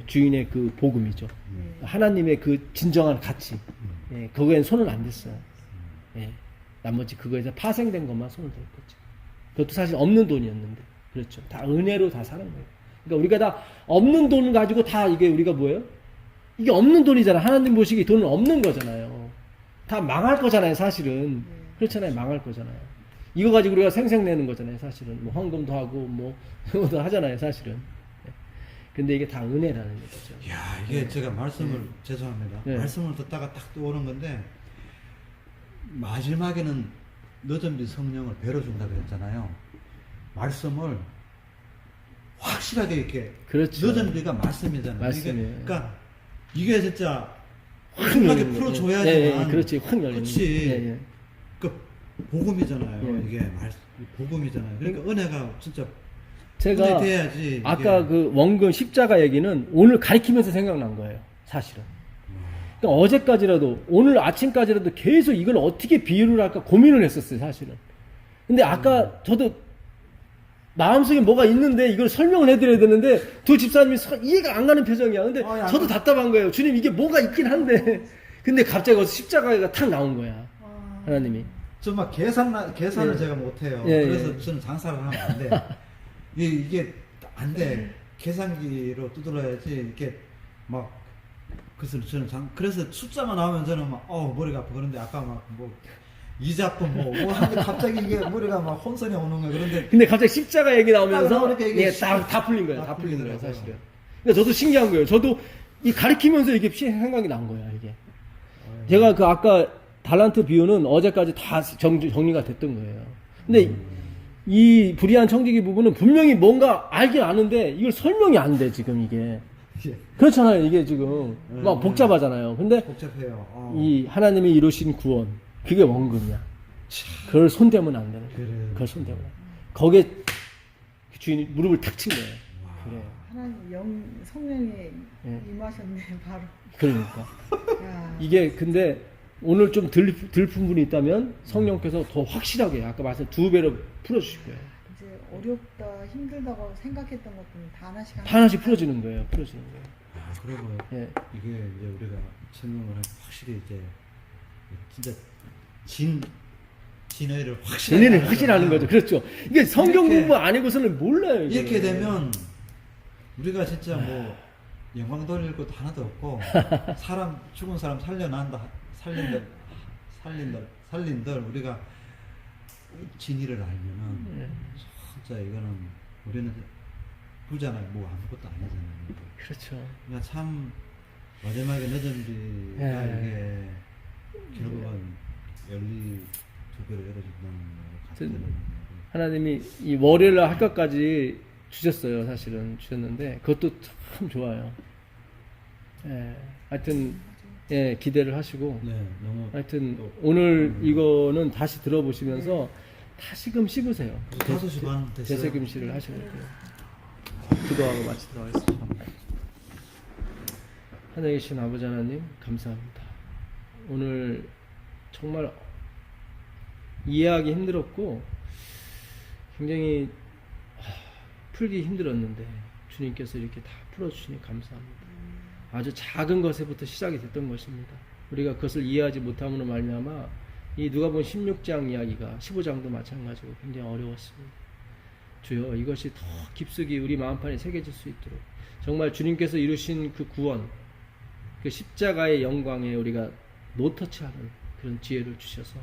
주인의 그 복음이죠. 하나님의 그 진정한 가치. 그거엔 손을 안 댔어요. 나머지 그거에서 파생된 것만 손을 댔겠죠. 그것도 사실 없는 돈이었는데. 그렇죠. 다 은혜로 다 사는 거예요. 그러니까 우리가 다 없는 돈을 가지고 다 이게 우리가 뭐예요? 이게 없는 돈이잖아. 하나님 보시기 돈은 없는 거잖아요. 다 망할 거잖아요, 사실은. 그렇잖아요, 망할 거잖아요. 이거 가지고 우리가 생색내는 거잖아요, 사실은. 뭐 헌금도 하고 뭐 이것도 하잖아요, 사실은. 근데 이게 다 은혜라는 거죠. 야, 이게 제가 말씀을 죄송합니다. 네. 말씀을 듣다가 딱 떠오른 건데 마지막에는 너전비 성령을 배로 준다 그랬잖아요. 말씀을 확실하게 이렇게 그렇죠. 너전비가 말씀이잖아요. 말씀이에요. 그러니까 이게 진짜 확 확실하게 열리는 풀어줘야지만 그렇지, 확 열리는 그렇지. 그 복음이잖아요. 예. 이게 복음이잖아요. 그러니까 은혜가 진짜 제가 은혜 돼야지 아까 이게. 그 원금 십자가 얘기는 오늘 가리키면서 생각난 거예요, 사실은. 그러니까 어제까지라도 오늘 아침까지라도 계속 이걸 어떻게 비유를 할까 고민을 했었어요, 사실은. 근데 아까 저도 마음속에 뭐가 있는데 이걸 설명을 해드려야 되는데 두 집사님이 이해가 안 가는 표정이야. 근데 저도 답답한 거예요. 주님 이게 뭐가 있긴 한데 근데 갑자기 거기서 십자가가 탁 나온 거야. 하나님이. 저 막 계산을 예. 제가 못해요. 예, 그래서 예. 저는 장사를 하면 안 돼. 이게 안 돼. 계산기로 두드려야지 이렇게 막 그래서 저는 그래서 숫자만 나오면 저는 막 머리가 아파. 그런데 아까 막 뭐 이자법 뭐 하는데 갑자기 이게 머리가 막 혼선이 오는 거예요. 그런데 근데 갑자기 십자가 얘기 나오면서 나오니까 이게 다 풀린 거예요. 다 다 풀린 거예요, 풀리더라고요. 사실은. 근데 저도 신기한 거예요. 저도 이 가리키면서 이게 생각이 난 거야, 이게. 제가 그 아까 달란트 비유는 어제까지 다 정리가 됐던 거예요. 근데 이 불의한 청지기 부분은 분명히 뭔가 알긴 아는데 이걸 설명이 안 돼, 지금 이게. 그렇잖아요, 이게 지금. 막 복잡하잖아요. 근데 복잡해요. 이 하나님이 이루신 구원, 그게 원금이야. 그걸 손대면 안 되는 거예요. 그래. 그걸 손대면 안 돼. 거기에 주인이 무릎을 탁 친 거예요. 그래. 하나님 성령이 예. 임하셨네 바로. 그러니까. 야. 이게 근데 오늘 좀 들 부분이 있다면 성령께서 더 확실하게 아까 말씀 2배로 풀어주실 거예요. 이제 어렵다 힘들다고 생각했던 것들은 다 하나씩 풀어지는 거예요. 풀어지는 거예요. 그리고 예. 이게 이제 우리가 설명을 확실히 이제 진짜 진의를 확실히 진리는 확실하는 거죠. 그렇죠. 이게 성경 이렇게- 공부 아니고서는 몰라요. 이게. 이렇게 되면 우리가 진짜 뭐 영광 돌릴 것도 하나도 없고 죽은 사람 살린들 우리가 진리를 알면은 예. 진짜 이거는 우리는 부자나 뭐 아무것도 아니잖아요. 그렇죠. 그러니까 참 마지막에 늦은지가 예. 이게 결국은 열리 두 개를 열어준다는 것 같아요. 하나님이 이 월요일 날 할 것까지 주셨어요. 사실은 주셨는데 그것도 참 좋아요. 예. 하여튼 예, 기대를 하시고 네, 너무 하여튼 오늘 이거는 다시 들어보시면서 다시금 씹으세요. 5시 반 됐어요. 대세금시를 하셔야 돼요. 기도하고 마치도록 하겠습니다. 하늘에 계신 아버지 하나님 감사합니다. 오늘 정말 이해하기 힘들었고 굉장히 풀기 힘들었는데 주님께서 이렇게 다 풀어주시니 감사합니다. 아주 작은 것에부터 시작이 됐던 것입니다. 우리가 그것을 이해하지 못함으로 말미암아 이 누가복음 16장 이야기가 15장도 마찬가지고 굉장히 어려웠습니다. 주여 이것이 더 깊숙이 우리 마음판에 새겨질 수 있도록 정말 주님께서 이루신 그 구원 그 십자가의 영광에 우리가 노터치하는 그런 지혜를 주셔서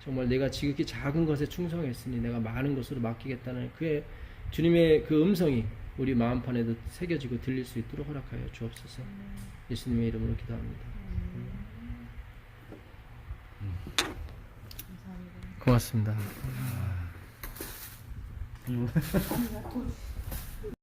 정말 내가 지극히 작은 것에 충성했으니 내가 많은 것으로 맡기겠다는 그의 주님의 그 음성이 우리 마음판에도 새겨지고 들릴 수 있도록 허락하여 주옵소서. 예수님의 이름으로 기도합니다. 감사합니다. 고맙습니다. 감사합니다.